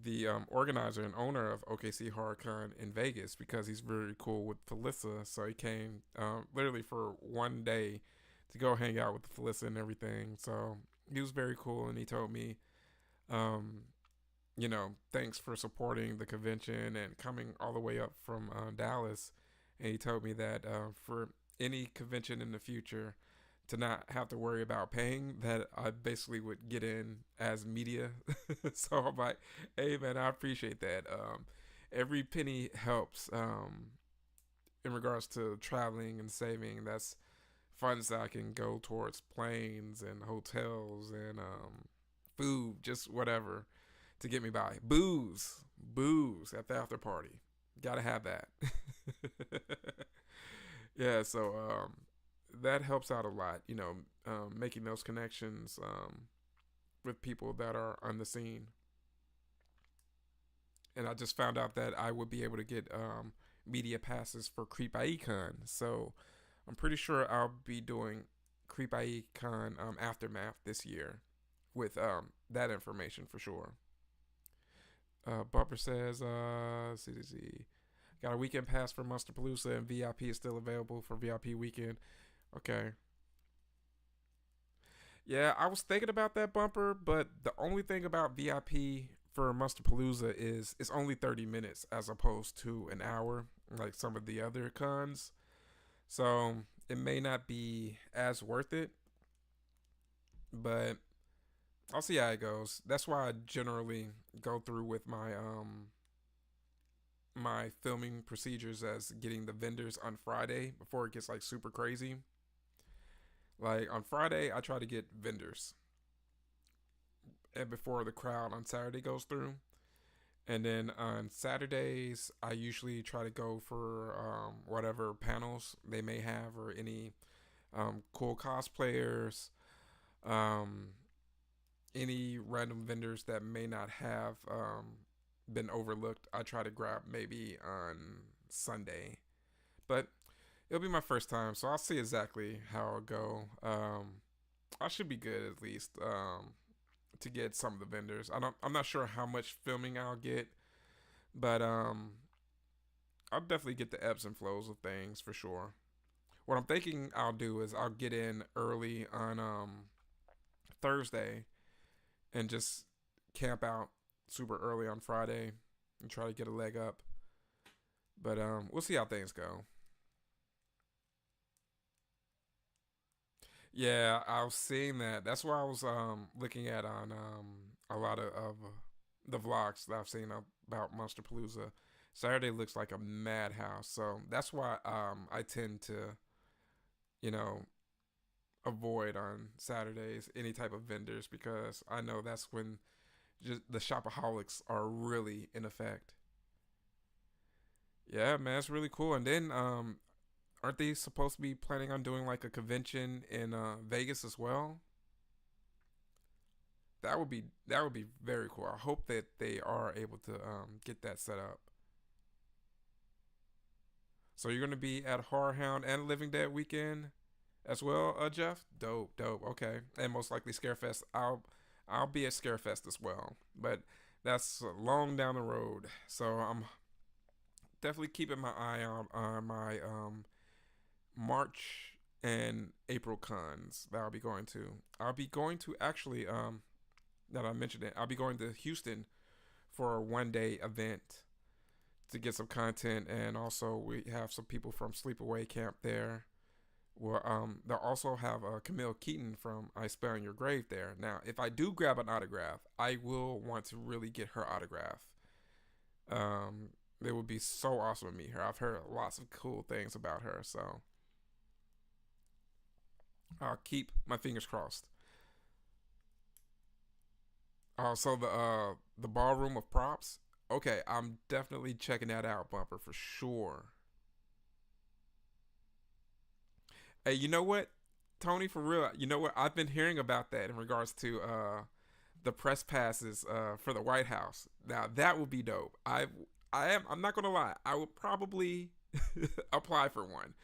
the organizer and owner of OKC HorrorCon in Vegas because he's very cool with Felissa. So he came literally for one day to go hang out with Felissa and everything. So he was very cool, and he told me, um, thanks for supporting the convention and coming all the way up from Dallas. And he told me that for any convention in the future, to not have to worry about paying, that I basically would get in as media. So I'm like, hey man, I appreciate that. Every penny helps in regards to traveling and saving. That's funds that I can go towards planes and hotels and food, just whatever to get me by. Booze at the after party. Gotta have that. Yeah, so that helps out a lot, making those connections with people that are on the scene. And I just found out that I would be able to get media passes for Creep IE-Con. So I'm pretty sure I'll be doing Creep IE-Con Aftermath this year with that information for sure. Bumper says, CDC. Got a weekend pass for Monsterpalooza and VIP is still available for VIP weekend. Okay. Yeah, I was thinking about that, Bumper, but the only thing about VIP for Monsterpalooza is it's only 30 minutes as opposed to an hour, like some of the other cons. So it may not be as worth it, but I'll see how it goes. That's why I generally go through with my filming procedures as getting the vendors on Friday before it gets like super crazy. Like on Friday, I try to get vendors, and before the crowd on Saturday goes through. And then on Saturdays, I usually try to go for whatever panels they may have or any cool cosplayers, um, any random vendors that may not have been overlooked. I try to grab maybe on Sunday, but it'll be my first time, so I'll see exactly how it'll go. I should be good at least to get some of the vendors. I'm not sure how much filming I'll get, but I'll definitely get the ebbs and flows of things for sure. What I'm thinking I'll do is I'll get in early on Thursday and just camp out super early on Friday and try to get a leg up. But we'll see how things go. Yeah, I was seeing that. That's why I was looking at on a lot of the vlogs that I've seen about Monsterpalooza. Saturday looks like a madhouse, so that's why I tend to, you know, avoid on Saturdays any type of vendors because I know that's when just the shopaholics are really in effect. Yeah, man, it's really cool. And then aren't they supposed to be planning on doing like a convention in Vegas as well? That would be very cool. I hope that they are able to get that set up. So you're gonna be at Horror Hound and Living Dead weekend as well, Jeff. Dope, dope. Okay, and most likely Scarefest. I'll be at Scarefest as well, but that's long down the road. So I'm definitely keeping my eye on my March and April cons that I'll be going to. I'll be going to actually that I mentioned it. I'll be going to Houston for a 1 day event to get some content, and also we have some people from Sleepaway Camp there. Well, they'll also have Camille Keaton from I Spell on Your Grave there. Now, if I do grab an autograph, I will want to really get her autograph. Um, it would be so awesome to meet her. I've heard lots of cool things about her, so I'll keep my fingers crossed. Also, the ballroom of props. Okay, I'm definitely checking that out, Bumper, for sure. Hey, you know what, Tony, for real? You know what? I've been hearing about that in regards to the press passes for the White House. Now that would be dope. I'm not gonna lie. I would probably apply for one.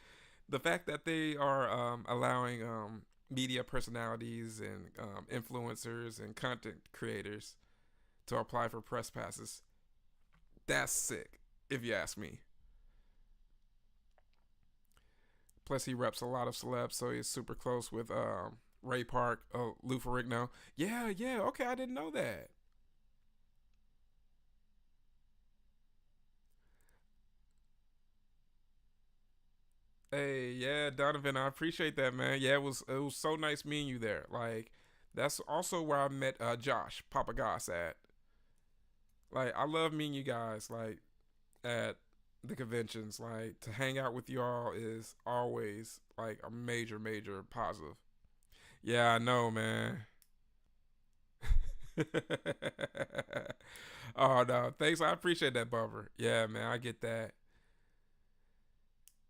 The fact that they are allowing media personalities and influencers and content creators to apply for press passes, that's sick, if you ask me. Plus, he reps a lot of celebs, so he's super close with Ray Park, Lou Ferrigno. Yeah, yeah, okay, I didn't know that. Hey, yeah, Donovan, I appreciate that, man. Yeah, it was so nice meeting you there. Like, that's also where I met Josh Papa Goss at. Like, I love meeting you guys. Like, at the conventions, like to hang out with y'all is always like a major, major positive. Yeah, I know, man. Oh no, thanks. I appreciate that, Bumper. Yeah, man, I get that.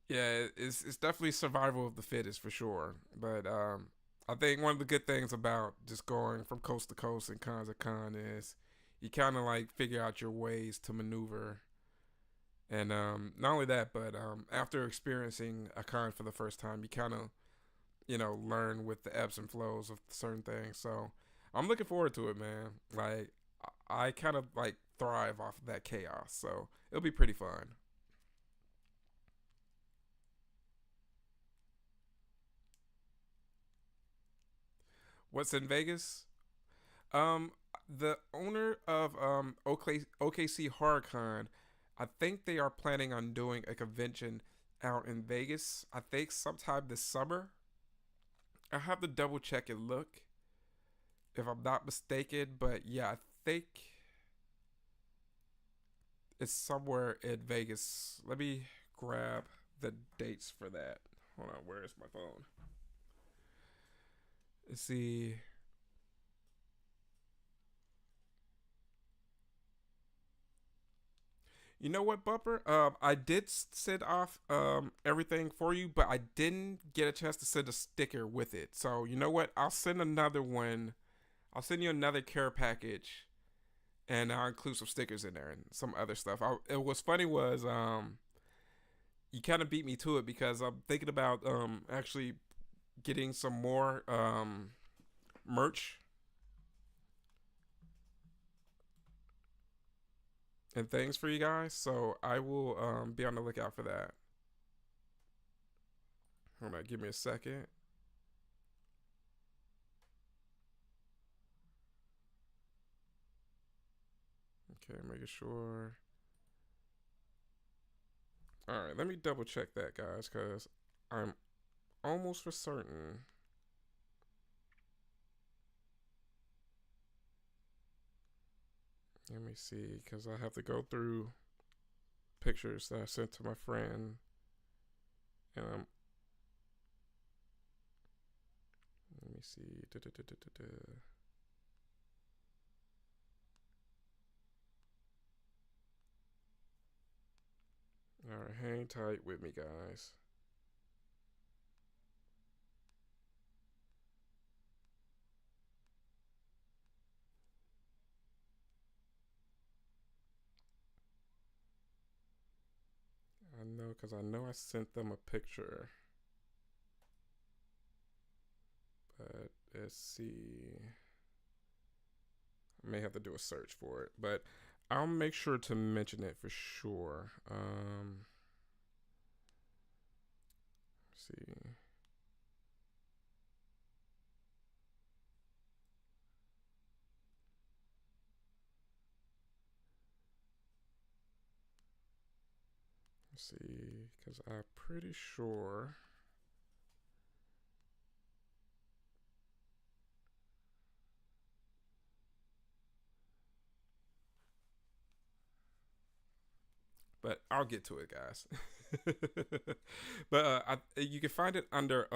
Yeah, it's definitely survival of the fittest for sure. But I think one of the good things about just going from coast to coast and con to con is you kind of like figure out your ways to maneuver And not only that, but after experiencing a con for the first time, you kind of learn with the ebbs and flows of certain things. So I'm looking forward to it, man. Like I kind of like thrive off of that chaos, so it'll be pretty fun. What's in Vegas? Um, the owner of OKC HorrorCon, I think they are planning on doing a convention out in Vegas. I think sometime this summer. I have to double check and look if I'm not mistaken, but yeah, I think it's somewhere in Vegas. Let me grab the dates for that. Hold on, where is my phone? Let's see. You know what, Bumper? I did send off everything for you, but I didn't get a chance to send a sticker with it. So you know what? I'll send another one. I'll send you another care package, and I'll include some stickers in there and some other stuff. It was funny was you kind of beat me to it because I'm thinking about actually getting some more merch and things for you guys. So I will be on the lookout for that. Hold on, give me a second. Okay, making sure. All right, let me double check that, guys, because I'm almost for certain. Let me see, because I have to go through pictures that I sent to my friend, and let me see. All right, hang tight with me, guys. I know, because I know I sent them a picture, but let's see. I may have to do a search for it, but I'll make sure to mention it for sure. Let's see. Let's see, because I'm pretty sure. But I'll get to it, guys. But you can find it under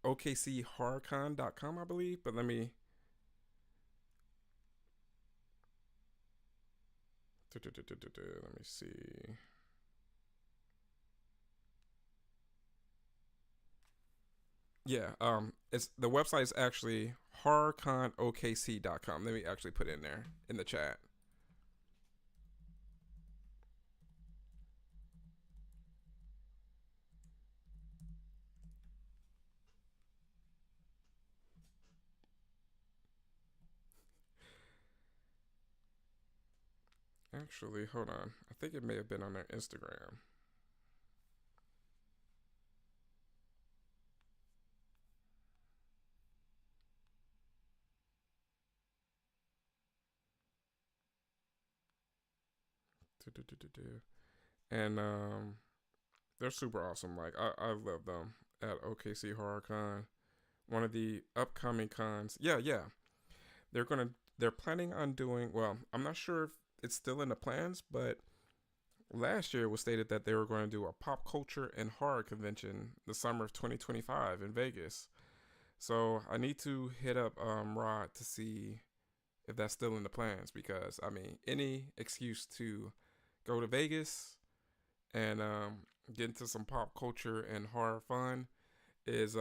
okchorrorcon.com, I believe. But let me see. Yeah, it's the website is actually horrorconokc.com. Let me actually put it in there in the chat. Actually, hold on. I think it may have been on their Instagram. And they're super awesome. Like I love them at OKC Horror Con. One of the upcoming cons. Yeah, yeah. They're planning on doing well, I'm not sure if it's still in the plans, but last year it was stated that they were going to do a pop culture and horror convention the summer of 2025 in Vegas. So I need to hit up Rod to see if that's still in the plans because I mean any excuse to go to Vegas and get into some pop culture and horror fun is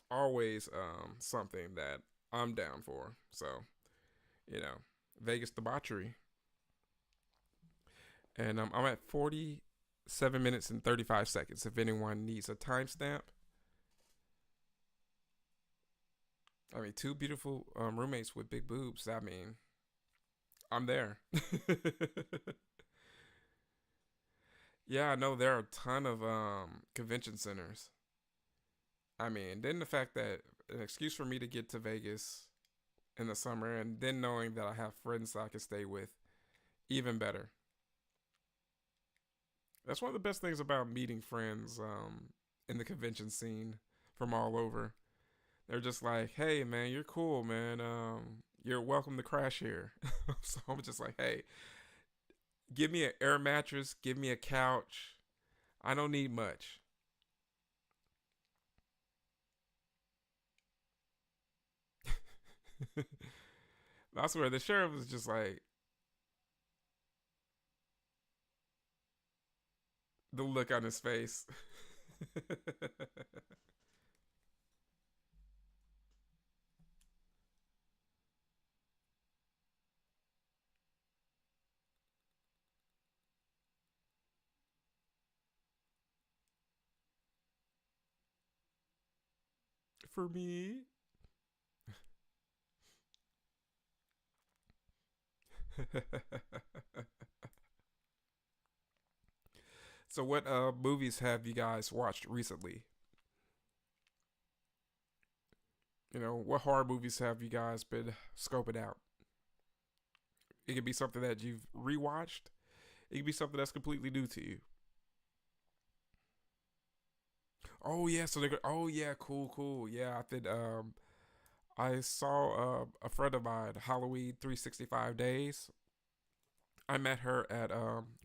always something that I'm down for. So you know, Vegas debauchery, and I'm at 40. 7 minutes and 35 seconds. If anyone needs a timestamp, I mean, two beautiful roommates with big boobs. I mean, I'm there. Yeah, I know there are a ton of convention centers. I mean, then the fact that an excuse for me to get to Vegas in the summer, and then knowing that I have friends that I can stay with, even better. That's one of the best things about meeting friends in the convention scene from all over. They're just like, "Hey, man, you're cool, man. You're welcome to crash here." So I'm just like, "Hey, give me an air mattress, give me a couch. I don't need much." I swear, the sheriff was just like the look on his face. For me. So, what movies have you guys watched recently? What horror movies have you guys been scoping out? It could be something that you've rewatched. It could be something that's completely new to you. Oh yeah, so they go. Oh yeah, cool, cool. Yeah, I think I saw a friend of mine Halloween 365 days. I met her at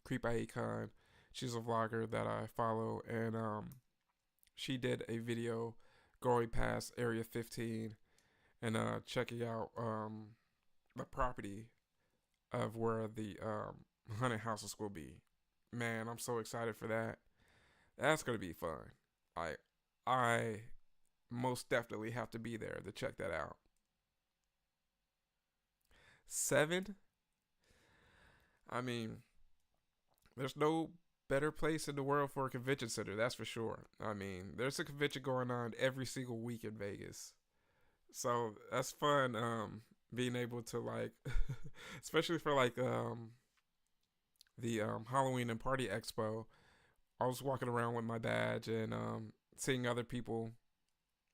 Creep Con. She's a vlogger that I follow, and she did a video going past Area 15 and checking out the property of where the haunted houses will be. Man, I'm so excited for that. That's gonna be fun. I I most definitely have to be there to check that out. Seven. I mean, there's no better place in the world for a convention center. That's for sure. I mean, there's a convention going on every single week in Vegas, so that's fun. Being able to like, especially for like the Halloween and Party Expo. I was walking around with my badge and seeing other people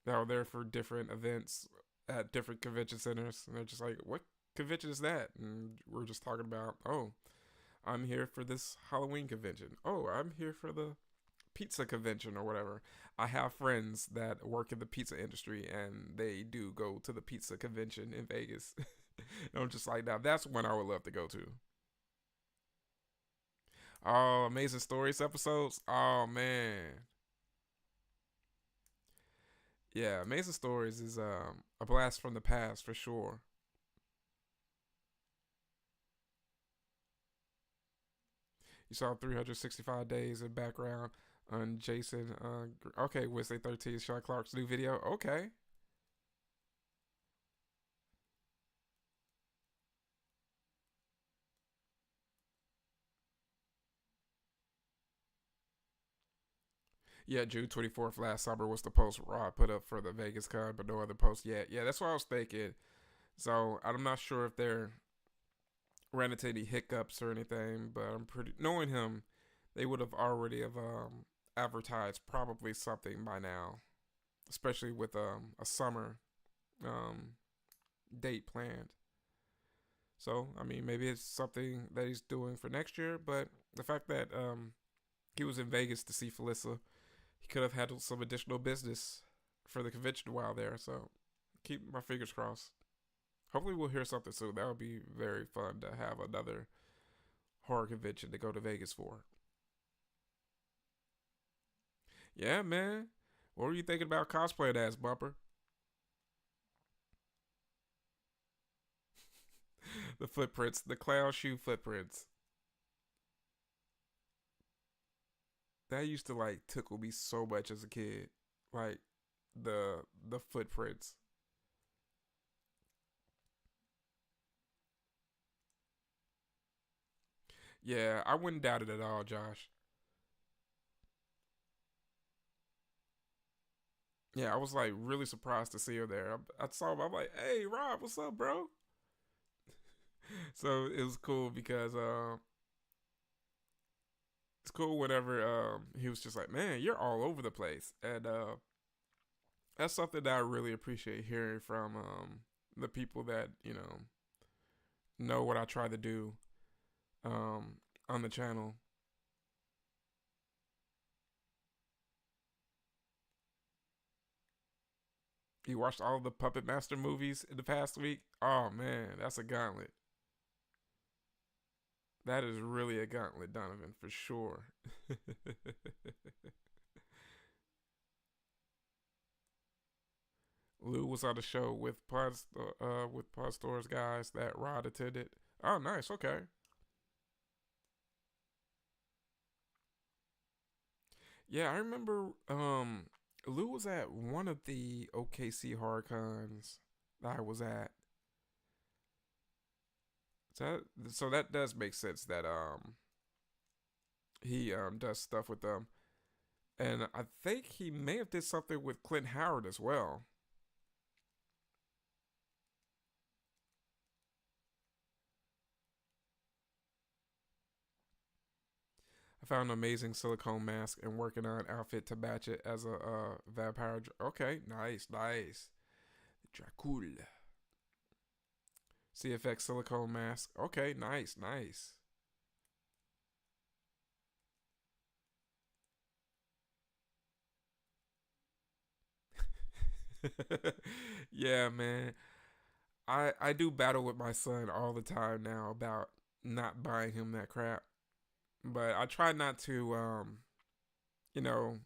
that were there for different events at different convention centers, and they're just like, "What convention is that?" And we're just talking about, "Oh, I'm here for this Halloween convention. Oh, I'm here for the pizza convention or whatever." I have friends that work in the pizza industry, and they do go to the pizza convention in Vegas. And I'm just like, now that's one I would love to go to. Oh, Amazing Stories episodes. Oh man, yeah, Amazing Stories is a blast from the past for sure. You saw 365 days in background on Jason. Okay, Wednesday 13th, Sean Clark's new video. Okay. Yeah, June 24th last summer was the post Rod put up for the Vegas Con, but no other post yet. Yeah, that's what I was thinking. So I'm not sure if they're ran into any hiccups or anything, but I'm pretty knowing him, they would have already have advertised probably something by now, especially with a summer um, date planned. So I mean, maybe it's something that he's doing for next year. But the fact that he was in Vegas to see Felissa, he could have handled some additional business for the convention while there. So keep my fingers crossed. Hopefully, we'll hear something soon. That would be very fun to have another horror convention to go to Vegas for. Yeah, man. What were you thinking about cosplaying as, Bumper? The footprints, the clown shoe footprints. That used to like tickle me so much as a kid. Like the footprints. Yeah, I wouldn't doubt it at all, Josh. Yeah, I was like really surprised to see her there. I saw him. I'm like, "Hey, Rob, what's up, bro?" So it was cool because it's cool whenever he was just like, "Man, you're all over the place," and that's something that I really appreciate hearing from the people that know what I try to do um, on the channel. You watched all the Puppet Master movies in the past week? Oh man, that's a gauntlet. That is really a gauntlet, Donovan, for sure. Lou was on the show with Pod Stores guys that Rod attended. Oh, nice. Okay. Yeah, I remember. Lou was at one of the OKC horror cons that I was at. So that does make sense that he does stuff with them, and I think he may have did something with Clint Howard as well. I found an amazing silicone mask and working on an outfit to match it as a vampire. Okay, nice, nice. Dracula. CFX silicone mask. Okay, nice, nice. Yeah, man. I do battle with my son all the time now about not buying him that crap. But I try not to you know,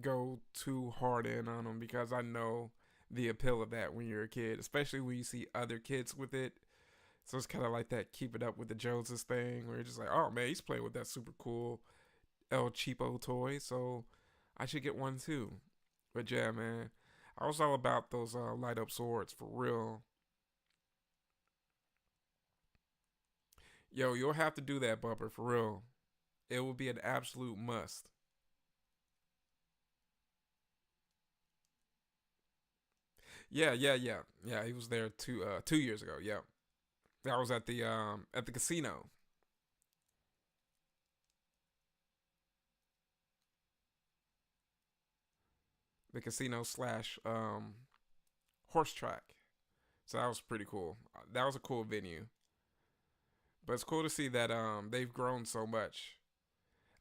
go too hard in on him because I know the appeal of that when you're a kid, especially when you see other kids with it. So it's kind of like that keep it up with the Joneses thing where you're just like, oh man, he's playing with that super cool El Cheapo toy, so I should get one too. But yeah, man, I was all about those light up swords for real. Yo, you'll have to do that, Bumper, for real. It will be an absolute must. Yeah, yeah, yeah, yeah. He was there 2 years ago. Yeah, that was at the casino, the casino slash horse track. So that was pretty cool. That was a cool venue. But it's cool to see that they've grown so much.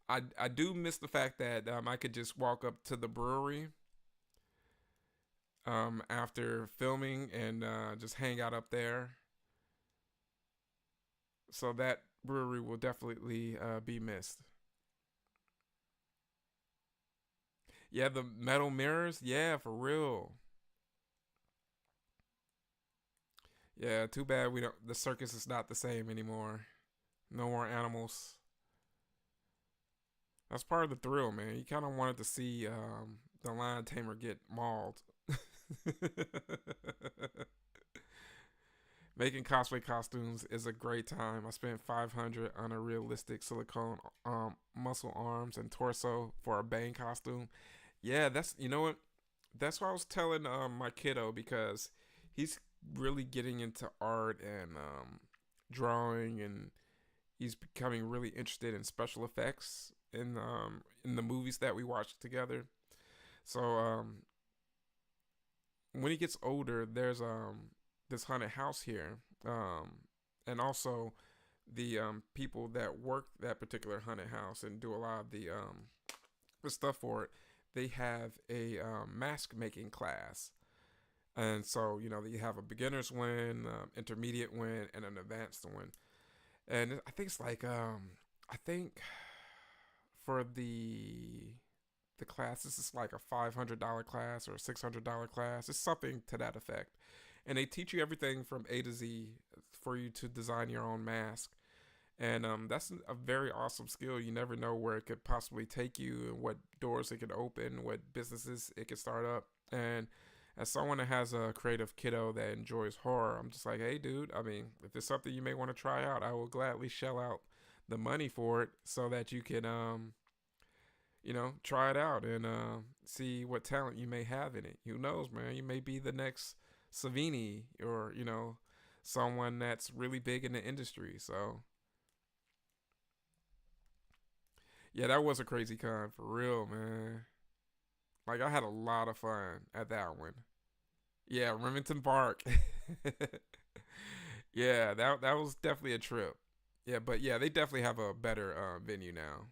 I do miss the fact that I could just walk up to the brewery after filming and just hang out up there. So that brewery will definitely be missed. Yeah, the metal mirrors. Yeah, for real. Yeah, too bad we don't. The circus is not the same anymore. No more animals. That's part of the thrill, man. You kind of wanted to see the lion tamer get mauled. Making cosplay costumes is a great time. I spent 500 on a realistic silicone muscle arms and torso for a Bane costume. Yeah, that's you know what? That's what I was telling my kiddo because he's really getting into art and drawing, and he's becoming really interested in special effects in the movies that we watch together. So when he gets older, there's this haunted house here, and also the people that work that particular haunted house and do a lot of the stuff for it. They have a mask making class, and so you have a beginner's win, intermediate win, and an advanced win. And I think it's like I think for the class, this is like a $500 class or a $600 class. It's something to that effect. And they teach you everything from A to Z for you to design your own mask. And that's a very awesome skill. You never know where it could possibly take you and what doors it could open, what businesses it could start up. And as someone that has a creative kiddo that enjoys horror, I'm just like, hey, dude, I mean, if it's something you may want to try out, I will gladly shell out the money for it so that you can try it out and see what talent you may have in it. Who knows, man? You may be the next Savini or someone that's really big in the industry. So yeah, that was a crazy con for real, man. Like I had a lot of fun at that one. Yeah, Remington Park. Yeah, that was definitely a trip. Yeah, but yeah, they definitely have a better venue now.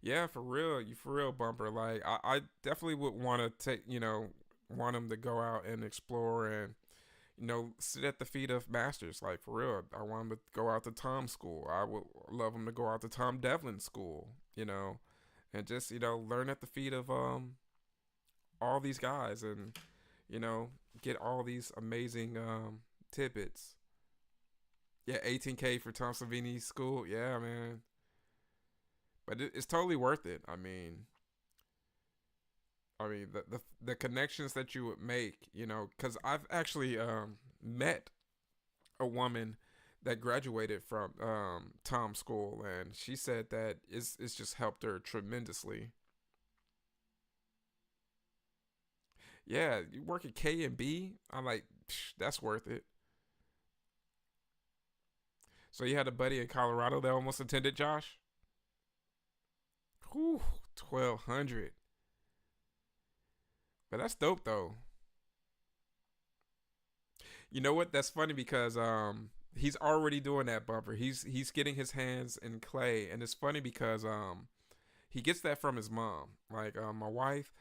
Yeah, for real, you for real, Bumper. Like I definitely would want to take want them to go out and explore and sit at the feet of masters. Like for real, I want them to go out to Tom School. I would love them to go out to Tom Devlin School. And just learn at the feet of all these guys and you know get all these amazing tidbits. Yeah, 18K for Tom Savini's school. Yeah, man. But it's totally worth it. I mean the connections that you would make, because I've actually met a woman that graduated from Tom School, and she said that it's just helped her tremendously. Yeah, you work at K and B. I'm like, that's worth it. So you had a buddy in Colorado that almost attended, Josh. Whew, 1,200. But that's dope though. You know what? That's funny because he's already doing that, Bumper. He's getting his hands in clay, and it's funny because he gets that from his mom. Like my wife,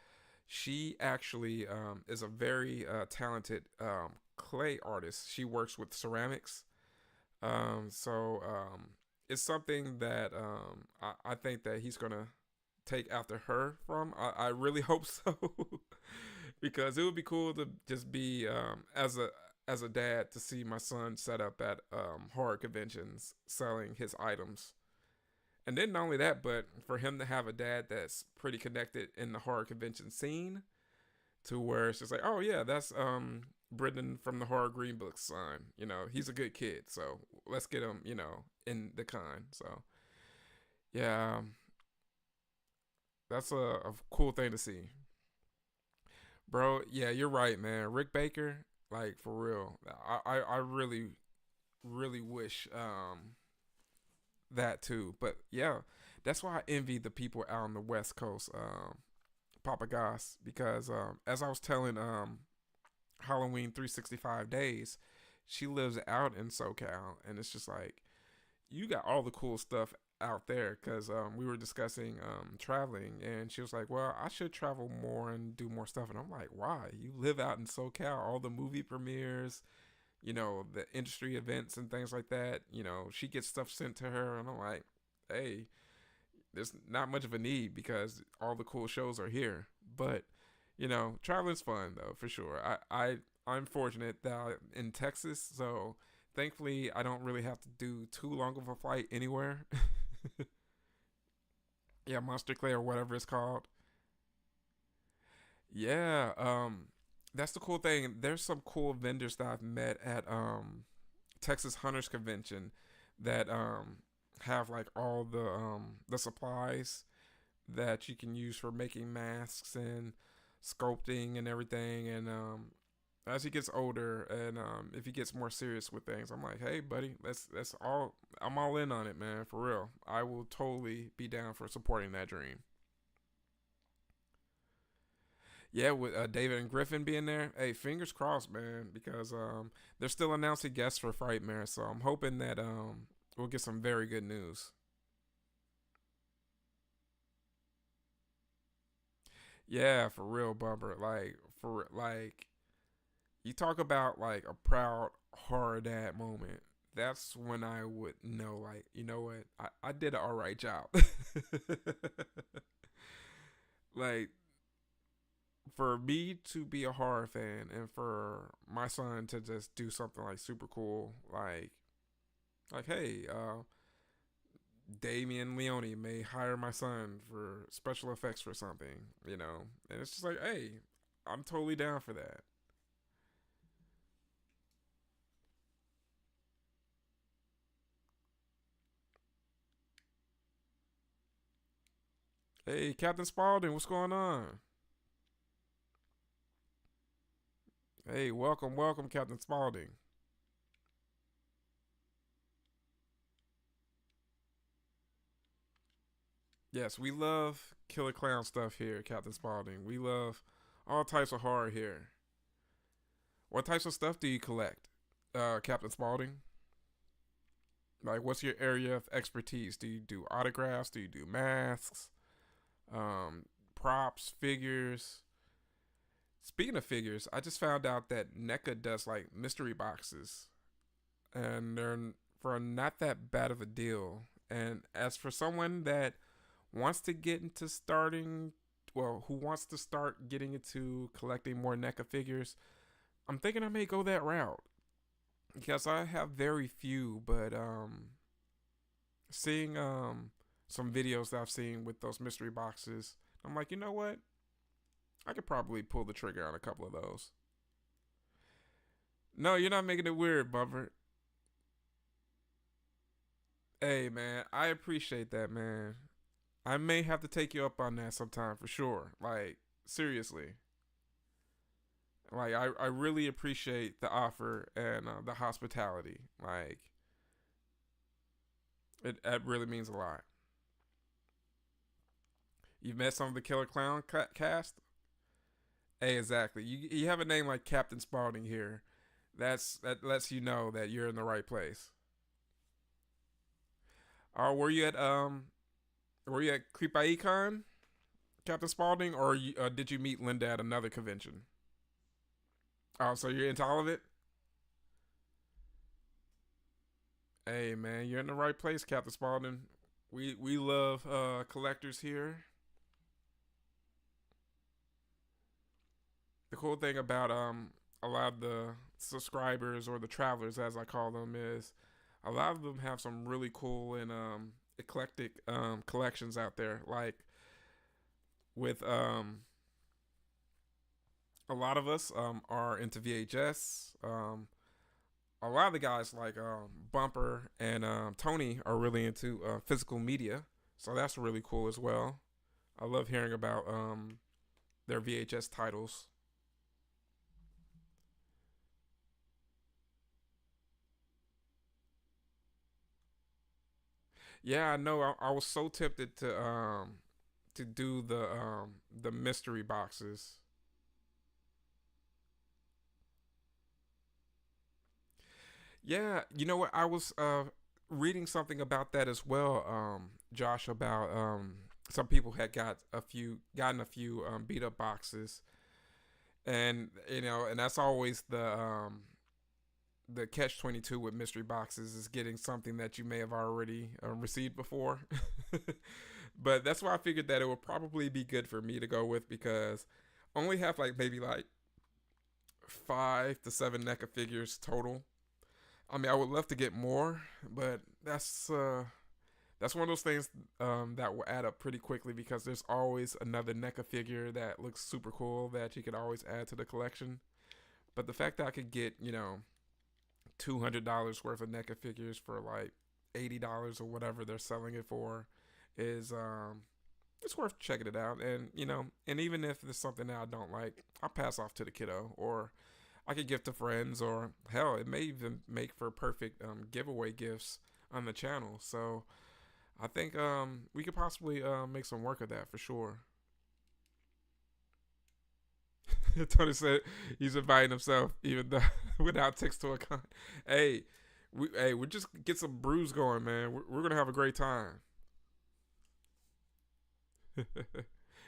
she actually is a very talented clay artist. She works with ceramics. So it's something that I think that he's gonna take after her from. I really hope so, because it would be cool to just be as a dad to see my son set up at horror conventions selling his items. And then not only that, but for him to have a dad that's pretty connected in the horror convention scene, to where it's just like, oh yeah, that's Brendan from the Horror Greenbook son. He's a good kid, so let's get him, in the con. So yeah, that's a cool thing to see, bro. Yeah, you're right, man. Rick Baker, like for real. I really really wish that too. But yeah, that's why I envy the people out on the West Coast, Papa Goss, because as I was telling Halloween 365 days, she lives out in SoCal, and it's just like you got all the cool stuff out there because we were discussing traveling, and she was like, well, I should travel more and do more stuff. And I'm like, why? You live out in SoCal, all the movie premieres, the industry events and things like that. She gets stuff sent to her, and I'm like, hey, there's not much of a need because all the cool shows are here. But traveling's fun though, for sure. I'm fortunate that I'm in Texas, so thankfully I don't really have to do too long of a flight anywhere. Yeah, Monster Clay or whatever it's called. Yeah, that's the cool thing. There's some cool vendors that I've met at Texas Hunters Convention that have like all the supplies that you can use for making masks and sculpting and everything. And as he gets older and if he gets more serious with things, I'm like, hey, buddy, that's all. I'm all in on it, man. For real, I will totally be down for supporting that dream. Yeah, with David and Griffin being there, hey, fingers crossed, man, because they're still announcing guests for Frightmare, so I'm hoping that we'll get some very good news. Yeah, for real, Bumper. Like for like you talk about like a proud horror dad moment. That's when I would know, like, you know what, I did an all right job. Like for me to be a horror fan and for my son to just do something like super cool, like hey, Damian Leone may hire my son for special effects for something, and it's just like, hey, I'm totally down for that. Hey, Captain Spaulding, what's going on? Hey, welcome, welcome, Captain Spaulding. Yes, we love Killer Clown stuff here, Captain Spaulding. We love all types of horror here. What types of stuff do you collect, Captain Spaulding? Like, what's your area of expertise? Do you do autographs? Do you do masks? Um, Props, figures? Speaking of figures, I just found out that NECA does like mystery boxes, and they're for not that bad of a deal. And as for someone that wants to get into starting, well, who wants to start getting into collecting more NECA figures, I'm thinking I may go that route because I have very few. But seeing some videos that I've seen with those mystery boxes, I'm like, you know what? I could probably pull the trigger on a couple of those. No, you're not making it weird, Bumper. Hey, man, I appreciate that, man. I may have to take you up on that sometime for sure. Like, seriously. Like, I really appreciate the offer and the hospitality. Like, it really means a lot. You've met some of the Killer Clown cast? Hey, exactly. You have a name like Captain Spaulding here. That lets you know that you're in the right place. Or were you at Creepycon, Captain Spaulding, or did you meet Linda at another convention? Oh, so you're into all of it? Hey man, you're in the right place, Captain Spaulding. We love collectors here. The cool thing about a lot of the subscribers or the travelers, as I call them, is a lot of them have some really cool and eclectic collections out there. Like with a lot of us are into VHS. A lot of the guys like Bumper and Tony are really into physical media, so that's really cool as well. I love hearing about their VHS titles. Yeah, I know. I was so tempted to do the mystery boxes. Yeah, you know what? I was reading something about that as well, Josh. About some people had gotten a few beat up boxes, and and that's always the catch 22 with mystery boxes is getting something that you may have already received before. But that's why I figured that it would probably be good for me to go with because I only have like maybe like 5 to 7 NECA figures total. I mean, I would love to get more, but that's one of those things that will add up pretty quickly because there's always another NECA figure that looks super cool that you could always add to the collection. But the fact that I could get $200 worth of NECA figures for like $80 or whatever they're selling it for is it's worth checking it out. And and even if there's something that I don't like, I'll pass off to the kiddo or I could give to friends or hell, it may even make for perfect giveaway gifts on the channel. So I think we could possibly make some work of that for sure. Tony said he's inviting himself even though without text to a con. Hey, we just get some brews going, man. We're gonna have a great time.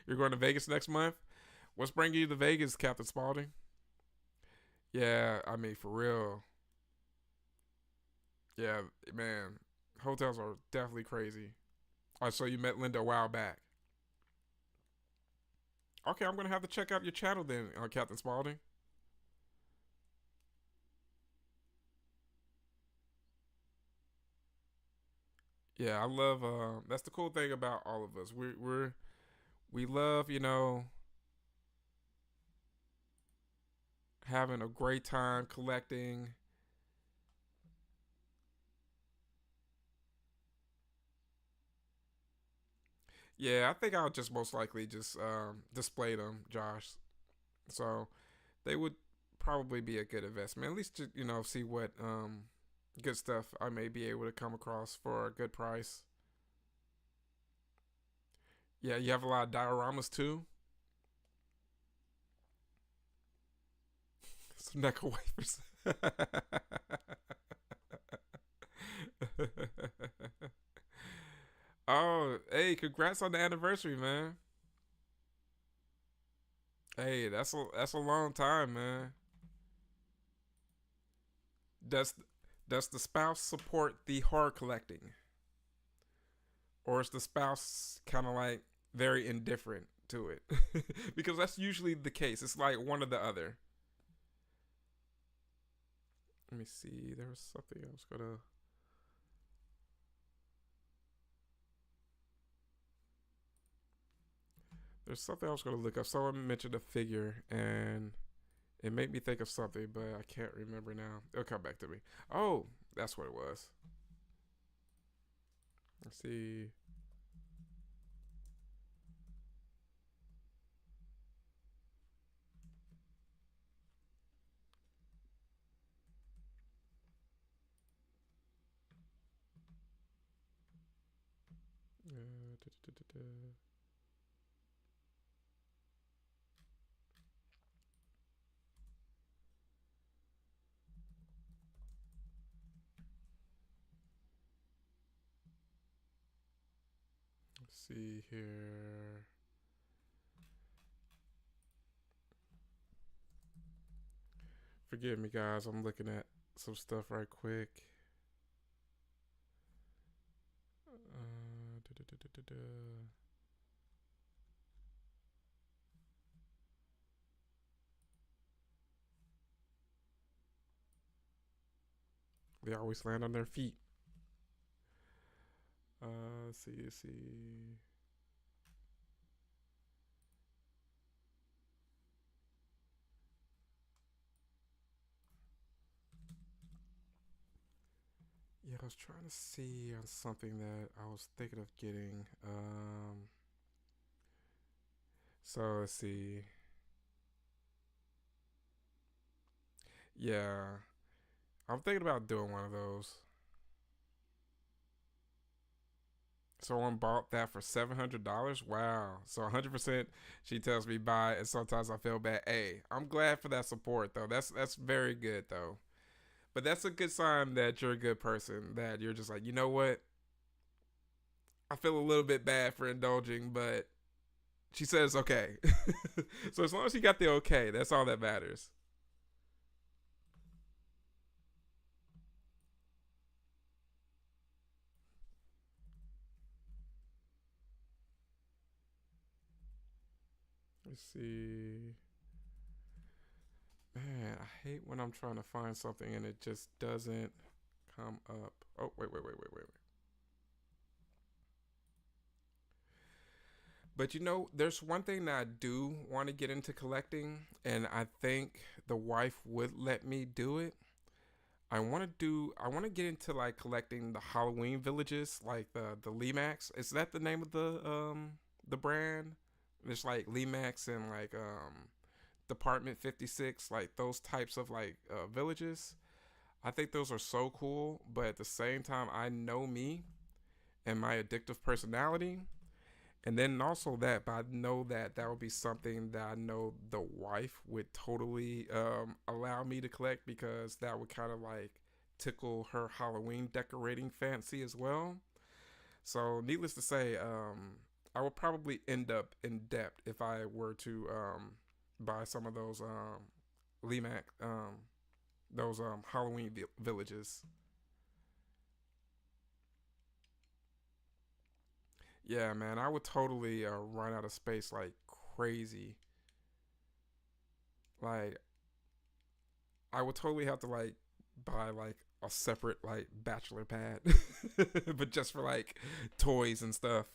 You're going to Vegas next month. What's bringing you to Vegas, Captain Spaulding? Yeah, I mean for real. Yeah, man. Hotels are definitely crazy. Oh, so you met Linda a while back. Okay, I'm gonna have to check out your channel then, Captain Spaulding. Yeah, I love. That's the cool thing about all of us. We love having a great time collecting. Yeah, I think I'll just most likely just display them, Josh. So they would probably be a good investment. At least to, see what good stuff I may be able to come across for a good price. Yeah, you have a lot of dioramas too. Some Necco wafers. Oh, hey, congrats on the anniversary, man. Hey, that's a long time, man. Does does the spouse support the horror collecting, or is the spouse kind of like very indifferent to it? Because that's usually the case. It's like one or the other. Let me see. There was something I was gonna. There's something I was gonna look up. Someone mentioned a figure, and it made me think of something, but I can't remember now. It'll come back to me. Oh, that's what it was. Let's see. Da. Let's see here. Forgive me, guys. I'm looking at some stuff right quick. Da. They always land on their feet. Let's see. Let's see. Yeah, I was trying to see on something that I was thinking of getting. So let's see. Yeah, I'm thinking about doing one of those. Someone bought that for $700. Wow. So 100%, she tells me buy, and sometimes I feel bad. Hey, I'm glad for that support though. That's very good though. But that's a good sign that you're a good person. That you're just like, you know what? I feel a little bit bad for indulging, but she says okay. So as long as you got the okay, that's all that matters. Let's see. Man, I hate when I'm trying to find something and it just doesn't come up. Oh, wait. But there's one thing that I do want to get into collecting, and I think the wife would let me do it. I want to get into like collecting the Halloween villages, like the Limax. Is that the name of the brand? There's like Limax and like Department 56, like those types of like villages. I think those are so cool, but at the same time, I know me and my addictive personality. And then also that, but I know that that would be something that I know the wife would totally allow me to collect because that would kind of like tickle her Halloween decorating fancy as well. So, needless to say, I would probably end up in debt if I were to buy some of those Limac, those Halloween villages. Yeah, man, I would totally run out of space like crazy. Like, I would totally have to like buy like a separate like bachelor pad, but just for like toys and stuff,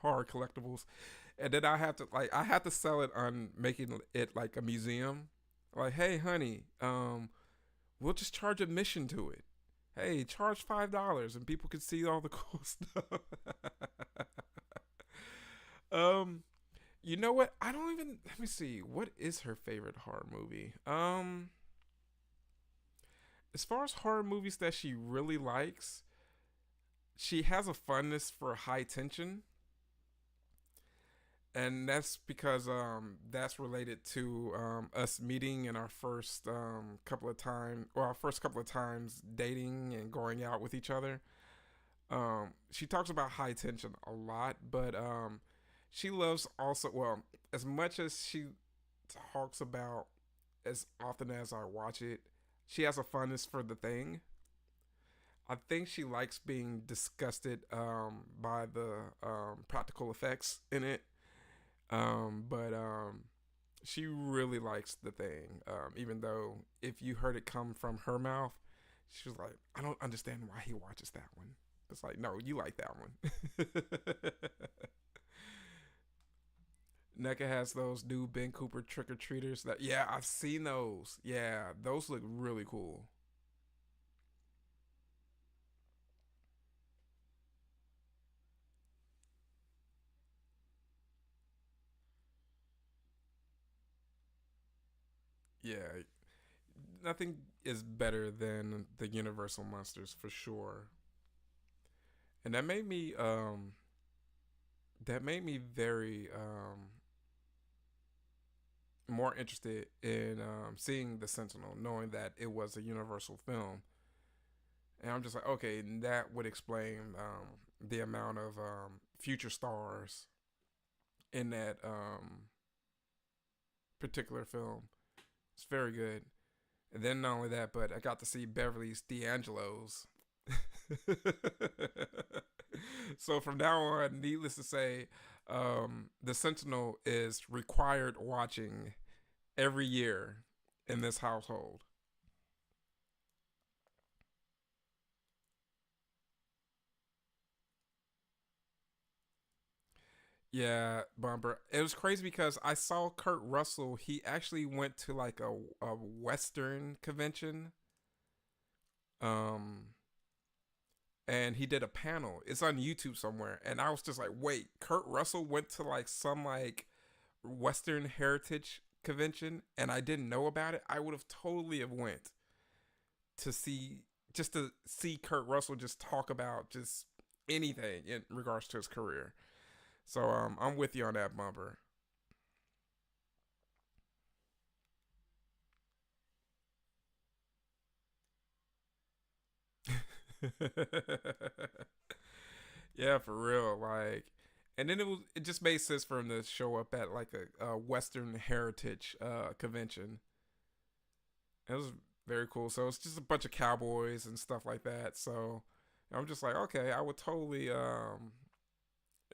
hard collectibles. And then I have to sell it on making it like a museum. Like, hey, honey, we'll just charge admission to it. Hey, charge $5 and people can see all the cool stuff. Um, you know what? I don't even. Let me see. What is her favorite horror movie? As far as horror movies that she really likes, she has a fondness for high tension, and that's because that's related to us meeting in our first couple of times, well, our first couple of times dating and going out with each other. She talks about high tension a lot, but she loves also, well, as much as she talks about, as often as I watch it, she has a fondness for The Thing. I think she likes being disgusted by the practical effects in it. But she really likes The Thing. Even though if you heard it come from her mouth, she was like, I don't understand why he watches that one. It's like, no, you like that one. NECA has those new Ben Cooper trick or treaters that, yeah, I've seen those. Yeah, those look really cool. Yeah, nothing is better than the Universal monsters for sure. And that made me very more interested in seeing the Sentinel, knowing that it was a Universal film. And I'm just like, okay, that would explain the amount of future stars in that particular film. It's very good. And then not only that, but I got to see Beverly's D'Angelo's. So from now on, needless to say, the Sentinel is required watching every year in this household. Yeah, Bumper. It was crazy because I saw Kurt Russell. He actually went to like a Western convention. Um, and he did a panel. It's on YouTube somewhere. And I was just like, wait, Kurt Russell went to like some like Western heritage convention and I didn't know about it. I would have totally have went to see just to see Kurt Russell just talk about just anything in regards to his career. So I'm with you on that, Bumper. Yeah, for real. Like, and then it just made sense for him to show up at like a Western heritage convention. It was very cool. So it's just a bunch of cowboys and stuff like that. So I'm just like, okay, I would totally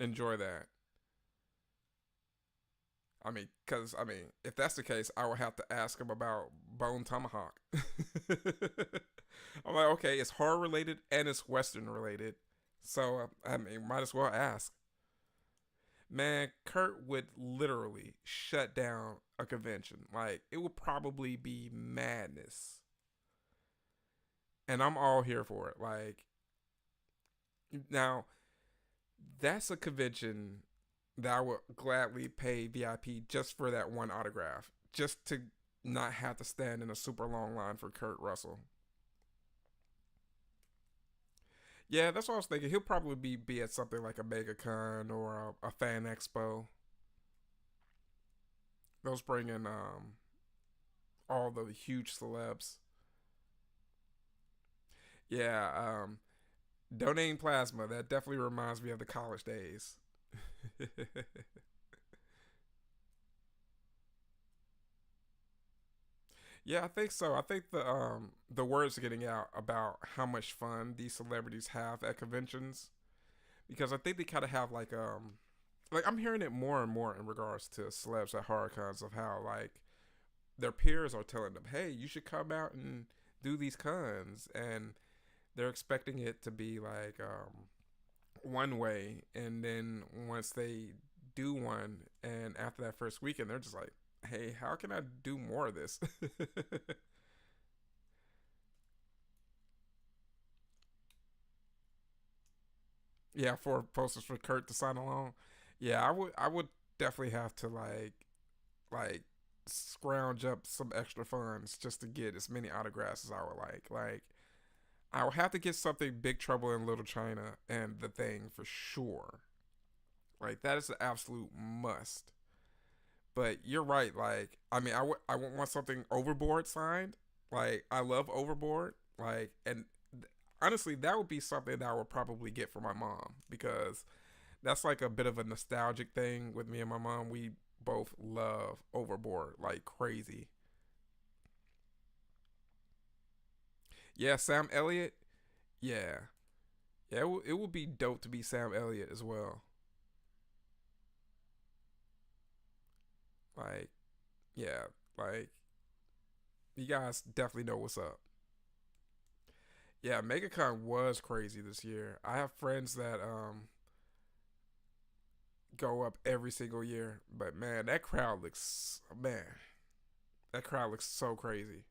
enjoy that. I mean, because I mean, if that's the case, I would have to ask him about Bone Tomahawk. I'm like, okay, it's horror related and it's Western related, so I mean, might as well ask. Man, Kurt would literally shut down a convention. Like it would probably be madness, and I'm all here for it. Like now, that's a convention that I would gladly pay VIP just for that one autograph, just to not have to stand in a super long line for Kurt Russell. Yeah, that's what I was thinking. He'll probably be at something like a MegaCon or a fan expo. Those bring in all the huge celebs. Yeah, donating plasma. That definitely reminds me of the college days. Yeah, I think so. I think the words are getting out about how much fun these celebrities have at conventions because I think they kind of have like I'm hearing it more and more in regards to celebs at horror cons of how like their peers are telling them, "Hey, you should come out and do these cons," and they're expecting it to be like one way, and then once they do one, and after that first weekend, they're just like, "Hey, how can I do more of this?" Yeah, for posters for Kurt to sign along. Yeah, I would definitely have to like scrounge up some extra funds just to get as many autographs as I would like. Like I would have to get something Big Trouble in Little China and The Thing for sure. Like that is an absolute must. But you're right. Like I mean, I would want something Overboard signed. Like I love Overboard. Like and honestly, that would be something that I would probably get for my mom because that's like a bit of a nostalgic thing with me and my mom. We both love Overboard like crazy. Yeah, Sam Elliott. Yeah, yeah. It would be dope to be Sam Elliott as well. Like yeah, like you guys definitely know what's up. Yeah, MegaCon was crazy this year. I have friends that go up every single year, but man, that crowd looks so crazy.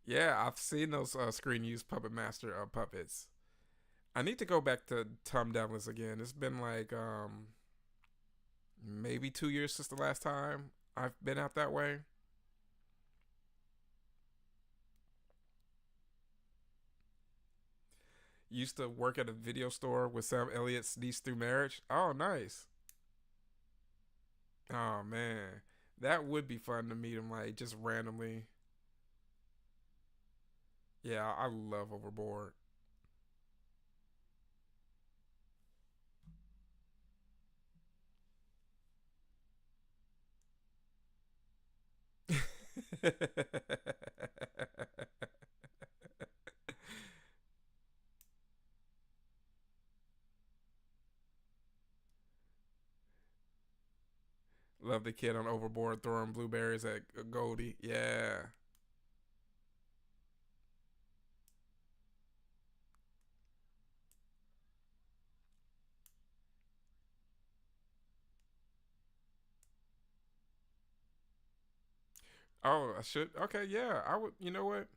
Yeah, I've seen those screen use Puppet Master puppets. I need to go back to Tom Devlin's again. It's been like maybe 2 years since the last time I've been out that way. Used to work at a video store with Sam Elliott's niece through marriage. Oh, nice. Oh man, that would be fun to meet him like just randomly. Yeah, I love Overboard. Love the kid on Overboard throwing blueberries at Goldie. Yeah. Oh, I should. Okay, yeah. I would. You know what?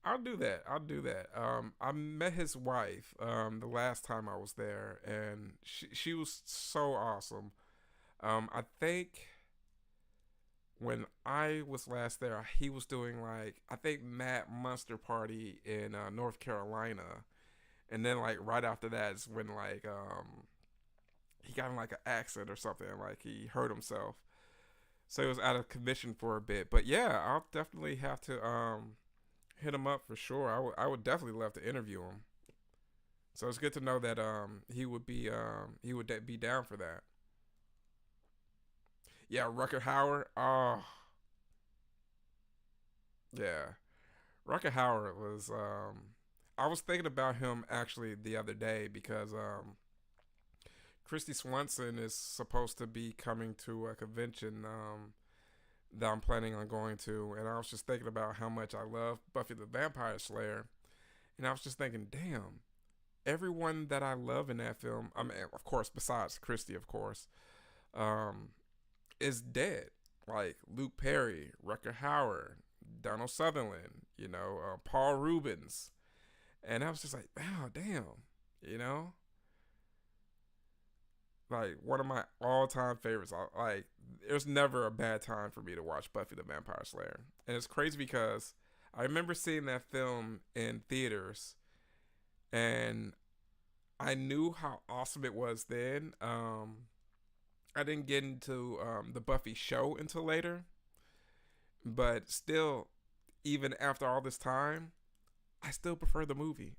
I'll do that. I'll do that. I met his wife the last time I was there, and she was so awesome. I think when I was last there, he was doing like I think Matt Munster Party in North Carolina, and then like right after that is when like he got in like an accident or something, like he hurt himself, so he was out of commission for a bit. But yeah, I'll definitely have to hit him up for sure. I would definitely love to interview him. So it's good to know that he would be down for that. Yeah, Rucker Howard. Oh yeah, Rucker Howard was. I was thinking about him actually the other day because Christy Swanson is supposed to be coming to a convention that I'm planning on going to, and I was just thinking about how much I love Buffy the Vampire Slayer, and I was just thinking, damn, everyone that I love in that film, I mean, of course, besides Christy, of course, um, is dead. Like Luke Perry, Rucker Howard, Donald Sutherland, Paul Rubens, and I was just like, wow, damn, you know, like one of my all-time favorites. Like, there's never a bad time for me to watch Buffy the Vampire Slayer, and it's crazy because I remember seeing that film in theaters, and I knew how awesome it was then. I didn't get into the Buffy show until later, but still, even after all this time, I still prefer the movie.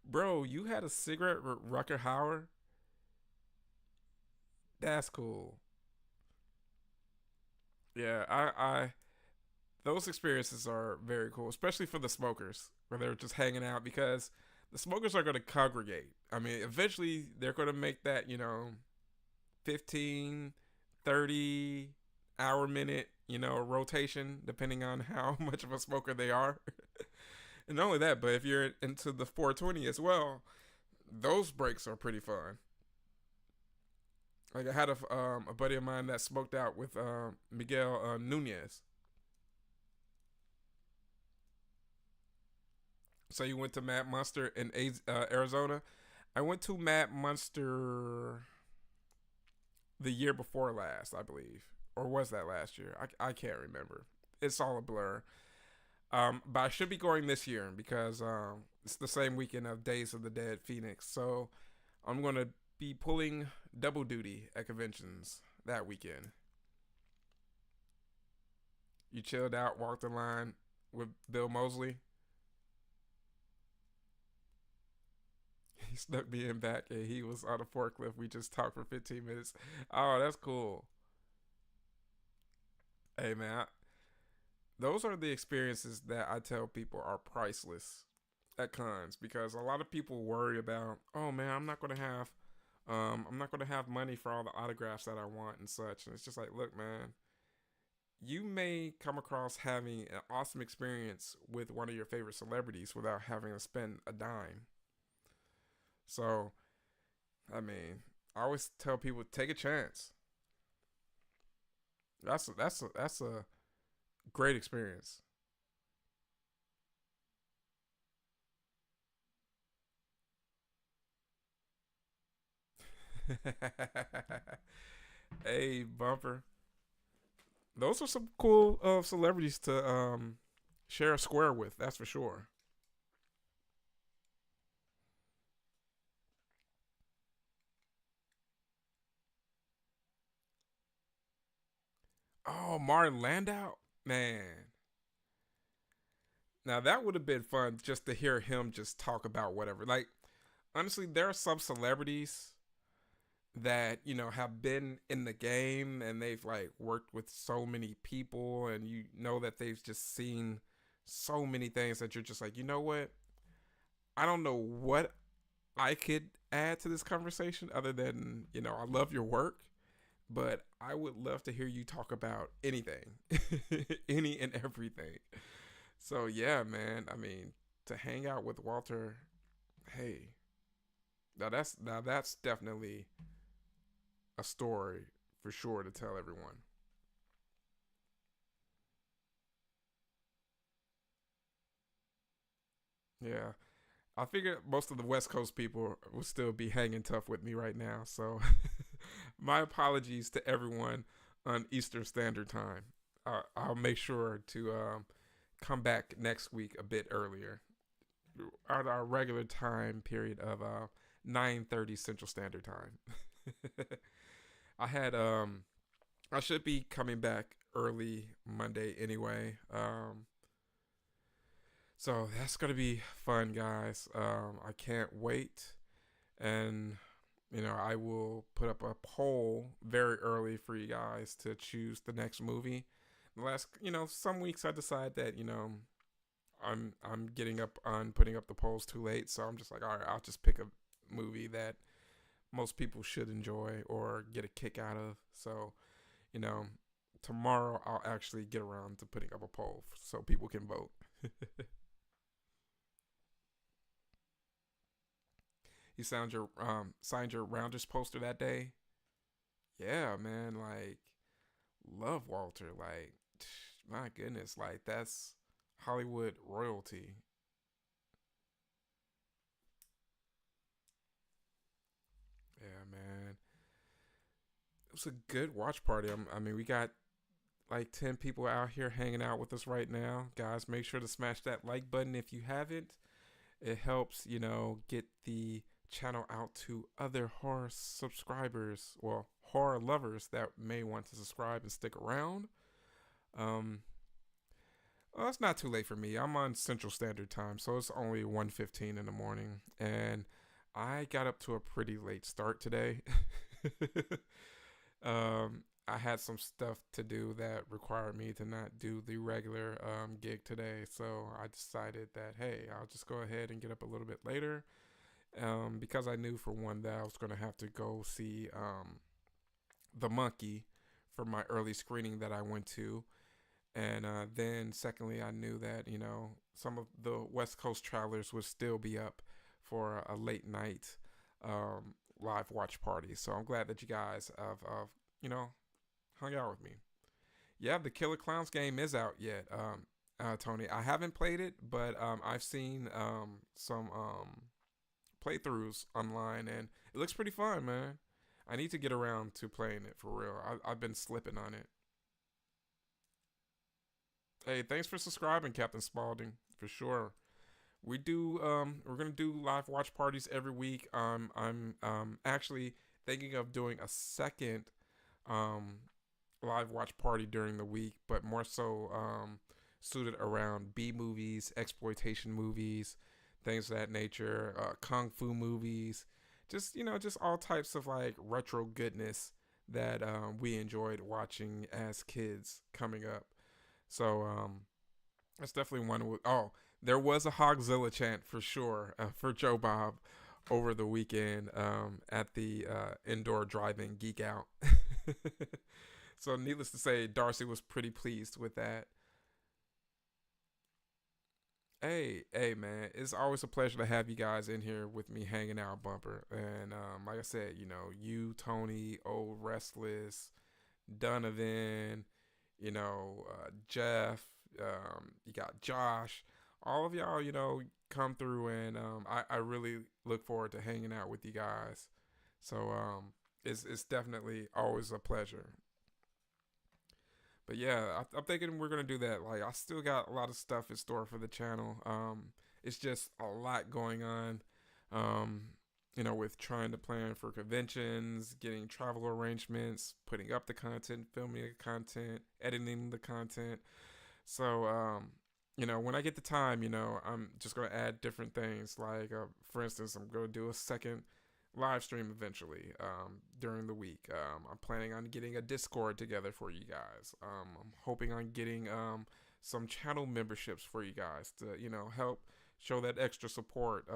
Bro, you had a cigarette with Rucker Hauer? That's cool. Yeah, I those experiences are very cool, especially for the smokers, where they're just hanging out because the smokers are going to congregate. I mean, eventually they're going to make that, 15, 30 hour minute, rotation, depending on how much of a smoker they are. And not only that, but if you're into the 420 as well, those breaks are pretty fun. Like I had a buddy of mine that smoked out with Miguel Nunez. So you went to Mad Monster in Arizona. I went to Mad Monster the year before last, I believe, or was that last year? I can't remember. It's all a blur. But I should be going this year because it's the same weekend of Days of the Dead Phoenix. So I'm gonna be pulling double duty at conventions that weekend. You chilled out, walked the line with Bill Mosley. He snuck me in back and he was on a forklift. We just talked for 15 minutes. Oh, that's cool. Hey, man, those are the experiences that I tell people are priceless at cons because a lot of people worry about, oh man, I'm not gonna have money for all the autographs that I want and such. And it's just like, look, man, you may come across having an awesome experience with one of your favorite celebrities without having to spend a dime. So, I mean, I always tell people take a chance. That's a great experience. Hey, bumper. Those are some cool celebrities to share a square with. That's for sure. Oh, Martin Landau, man. Now that would have been fun just to hear him just talk about whatever. Like honestly, there are some celebrities that have been in the game and they've like worked with so many people and you know that they've just seen so many things that you're just like, you know what, I don't know what I could add to this conversation other than I love your work, but I would love to hear you talk about anything. Any and everything. So yeah, man, I mean, to hang out with Walter, hey, now that's definitely a story for sure to tell everyone. Yeah. I figure most of the West Coast people will still be hanging tough with me right now. So, my apologies to everyone on Eastern Standard Time. I'll make sure to come back next week a bit earlier at our regular time period of 9:30 Central Standard Time. I had I should be coming back early Monday anyway. So that's gonna be fun, guys. I can't wait, and I will put up a poll very early for you guys to choose the next movie. The last, some weeks I decide that I'm getting up on putting up the polls too late, so I'm just like, all right, I'll just pick a movie that most people should enjoy or get a kick out of. So you know, tomorrow I'll actually get around to putting up a poll so people can vote. You signed your Rounders poster that day. Yeah, man. Like, love Walter. Like, my goodness. Like, that's Hollywood royalty. Yeah, man. It was a good watch party. I mean, we got like 10 people out here hanging out with us right now. Guys, make sure to smash that like button if you haven't. It helps, get the channel out to other horror subscribers, well, horror lovers that may want to subscribe and stick around. Um, well, it's not too late for me. I'm on Central Standard Time, so it's only 1:15 in the morning, and I got up to a pretty late start today. I had some stuff to do that required me to not do the regular gig today, so I decided that hey, I'll just go ahead and get up a little bit later, because I knew for one that I was going to have to go see the Monkey for my early screening that I went to, and then secondly, I knew that some of the West Coast travelers would still be up for a late night live watch party. So I'm glad that you guys have you know hung out with me. Yeah, the Killer Clowns game is out yet. Tony. I haven't played it, but I've seen some playthroughs online, and it looks pretty fun, man. I need to get around to playing it for real. I've been slipping on it. Hey, thanks for subscribing, Captain Spaulding, for sure. We're gonna do live watch parties every week. I'm actually thinking of doing a second um live watch party during the week, but more so suited around B movies, exploitation movies, things of that nature, kung fu movies, just all types of like retro goodness that we enjoyed watching as kids coming up. So that's definitely one. Oh, there was a Hogzilla chant for sure for Joe Bob over the weekend at the indoor drive-in geek out. So, needless to say, Darcy was pretty pleased with that. Hey, man, it's always a pleasure to have you guys in here with me hanging out, Bumper. And like I said, you, Tony, Old Restless, Donovan, Jeff, you got Josh, all of y'all, come through, and I really look forward to hanging out with you guys. So it's definitely always a pleasure. But yeah, I'm thinking we're gonna do that. Like, I still got a lot of stuff in store for the channel. It's just a lot going on. Um, with trying to plan for conventions, getting travel arrangements, putting up the content, filming the content, editing the content. So, when I get the time, I'm just gonna add different things. Like, for instance, I'm gonna do a second live stream eventually during the week. I'm planning on getting a Discord together for you guys. I'm hoping on getting some channel memberships for you guys to help show that extra support.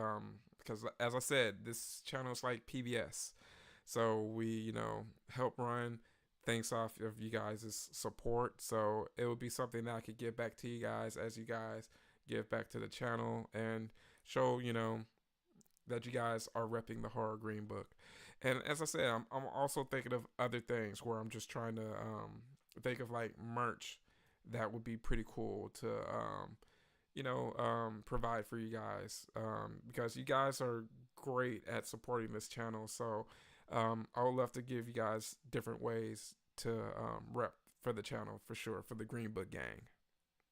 Because as I said, this channel is like PBS, so we help run things off of you guys' support. So it would be something that I could give back to you guys as you guys give back to the channel and show that you guys are repping the horror green book. And as I said, I'm also thinking of other things where I'm just trying to think of like merch that would be pretty cool to provide for you guys, because you guys are great at supporting this channel. So I would love to give you guys different ways to rep for the channel for sure, for the Green Book gang.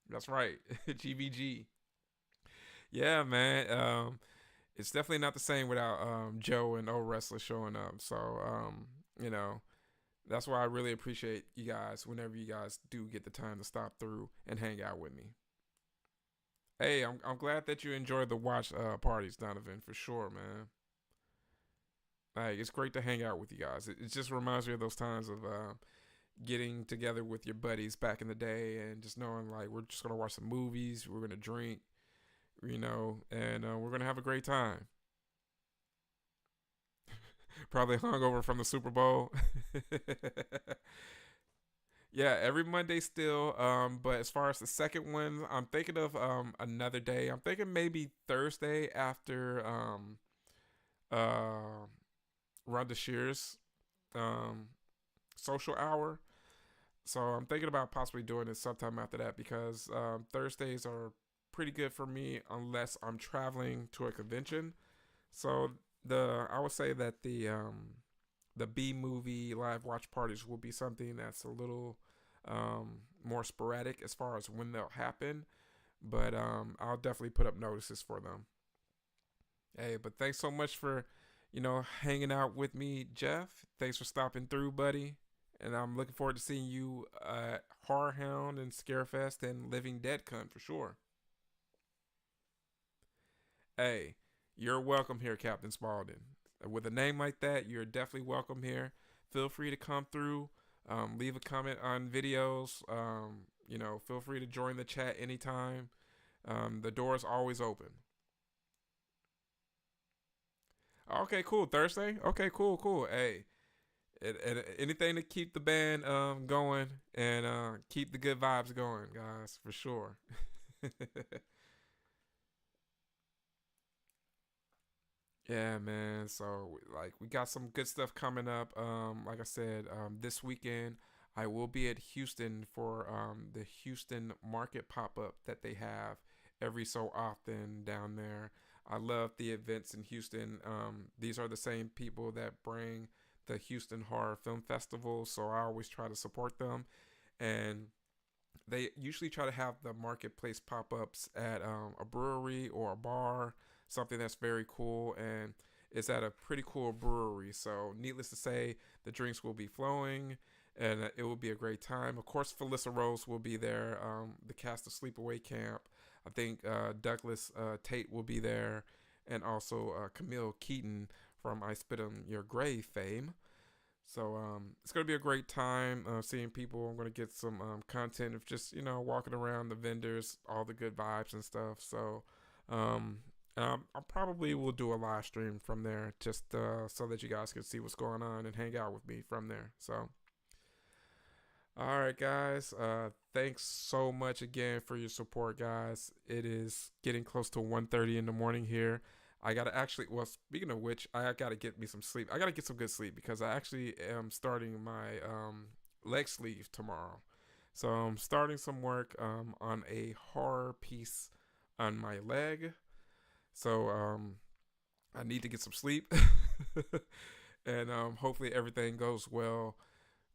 That's right. GVG. Yeah, man. It's definitely not the same without Joe and Old Wrestler showing up. So, you know, that's why I really appreciate you guys whenever you guys do get the time to stop through and hang out with me. Hey, I'm glad that you enjoyed the watch parties, Donovan, for sure, man. Like, it's great to hang out with you guys. It just reminds me of those times of getting together with your buddies back in the day and just knowing like we're just gonna watch some movies, we're gonna drink, and we're gonna have a great time. Probably hungover from the Super Bowl. Yeah, every Monday still. But as far as the second one, I'm thinking of another day. I'm thinking maybe Thursday after uh Rhonda Shear's um social hour. So I'm thinking about possibly doing it sometime after that because Thursdays are pretty good for me unless I'm traveling to a convention. So I would say that the B movie live watch parties will be something that's a little more sporadic as far as when they'll happen, but I'll definitely put up notices for them. Hey, but thanks so much for hanging out with me, Jeff. Thanks for stopping through, buddy. And I'm looking forward to seeing you at Horror Hound and Scarefest and Living Dead Con for sure. Hey, you're welcome here, Captain Spaulding. With a name like that, you're definitely welcome here. Feel free to come through, leave a comment on videos. Feel free to join the chat anytime. The door is always open. Okay, cool. Thursday. Okay, cool. Hey, anything to keep the band going and keep the good vibes going, guys, for sure. Yeah, man. So like we got some good stuff coming up. Like I said, this weekend I will be at Houston for the Houston Market pop up that they have every so often down there. I love the events in Houston. These are the same people that bring the Houston Horror Film Festival, so I always try to support them. And they usually try to have the marketplace pop ups at a brewery or a bar, something that's very cool. And it's at a pretty cool brewery. So, needless to say, the drinks will be flowing and it will be a great time. Of course, Felissa Rose will be there, the cast of Sleepaway Camp. I think Douglas Tate will be there, and also Camille Keaton from I Spit on Your Grave fame. So it's gonna be a great time seeing people. I'm gonna get some content of just walking around the vendors, all the good vibes and stuff. So um, I probably will do a live stream from there, just so that you guys can see what's going on and hang out with me from there. So all right, guys. Thanks so much again for your support, guys. It is getting close to 1:30 in the morning here. I gotta actually. Well, speaking of which, I gotta get me some sleep. I gotta get some good sleep because I actually am starting my leg sleeve tomorrow. So I'm starting some work on a horror piece on my leg. So I need to get some sleep, and hopefully everything goes well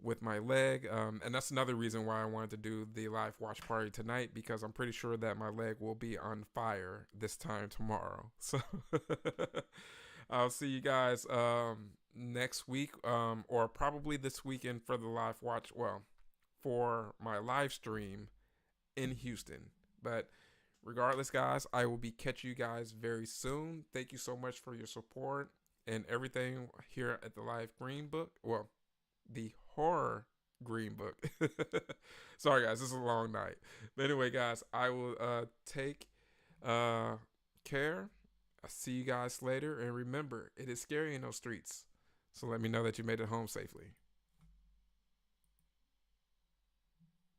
with my leg. And that's another reason why I wanted to do the live watch party tonight, because I'm pretty sure that my leg will be on fire this time tomorrow. So I'll see you guys next week, or probably this weekend for the live watch. Well, for my live stream in Houston. But regardless, guys, I will be catching you guys very soon. Thank you so much for your support and everything here at the Live Greenbook. Well, the horror Greenbook. Sorry, guys, this is a long night. But anyway, guys, I will take care. I'll see you guys later. And remember, it is scary in those streets. So let me know that you made it home safely.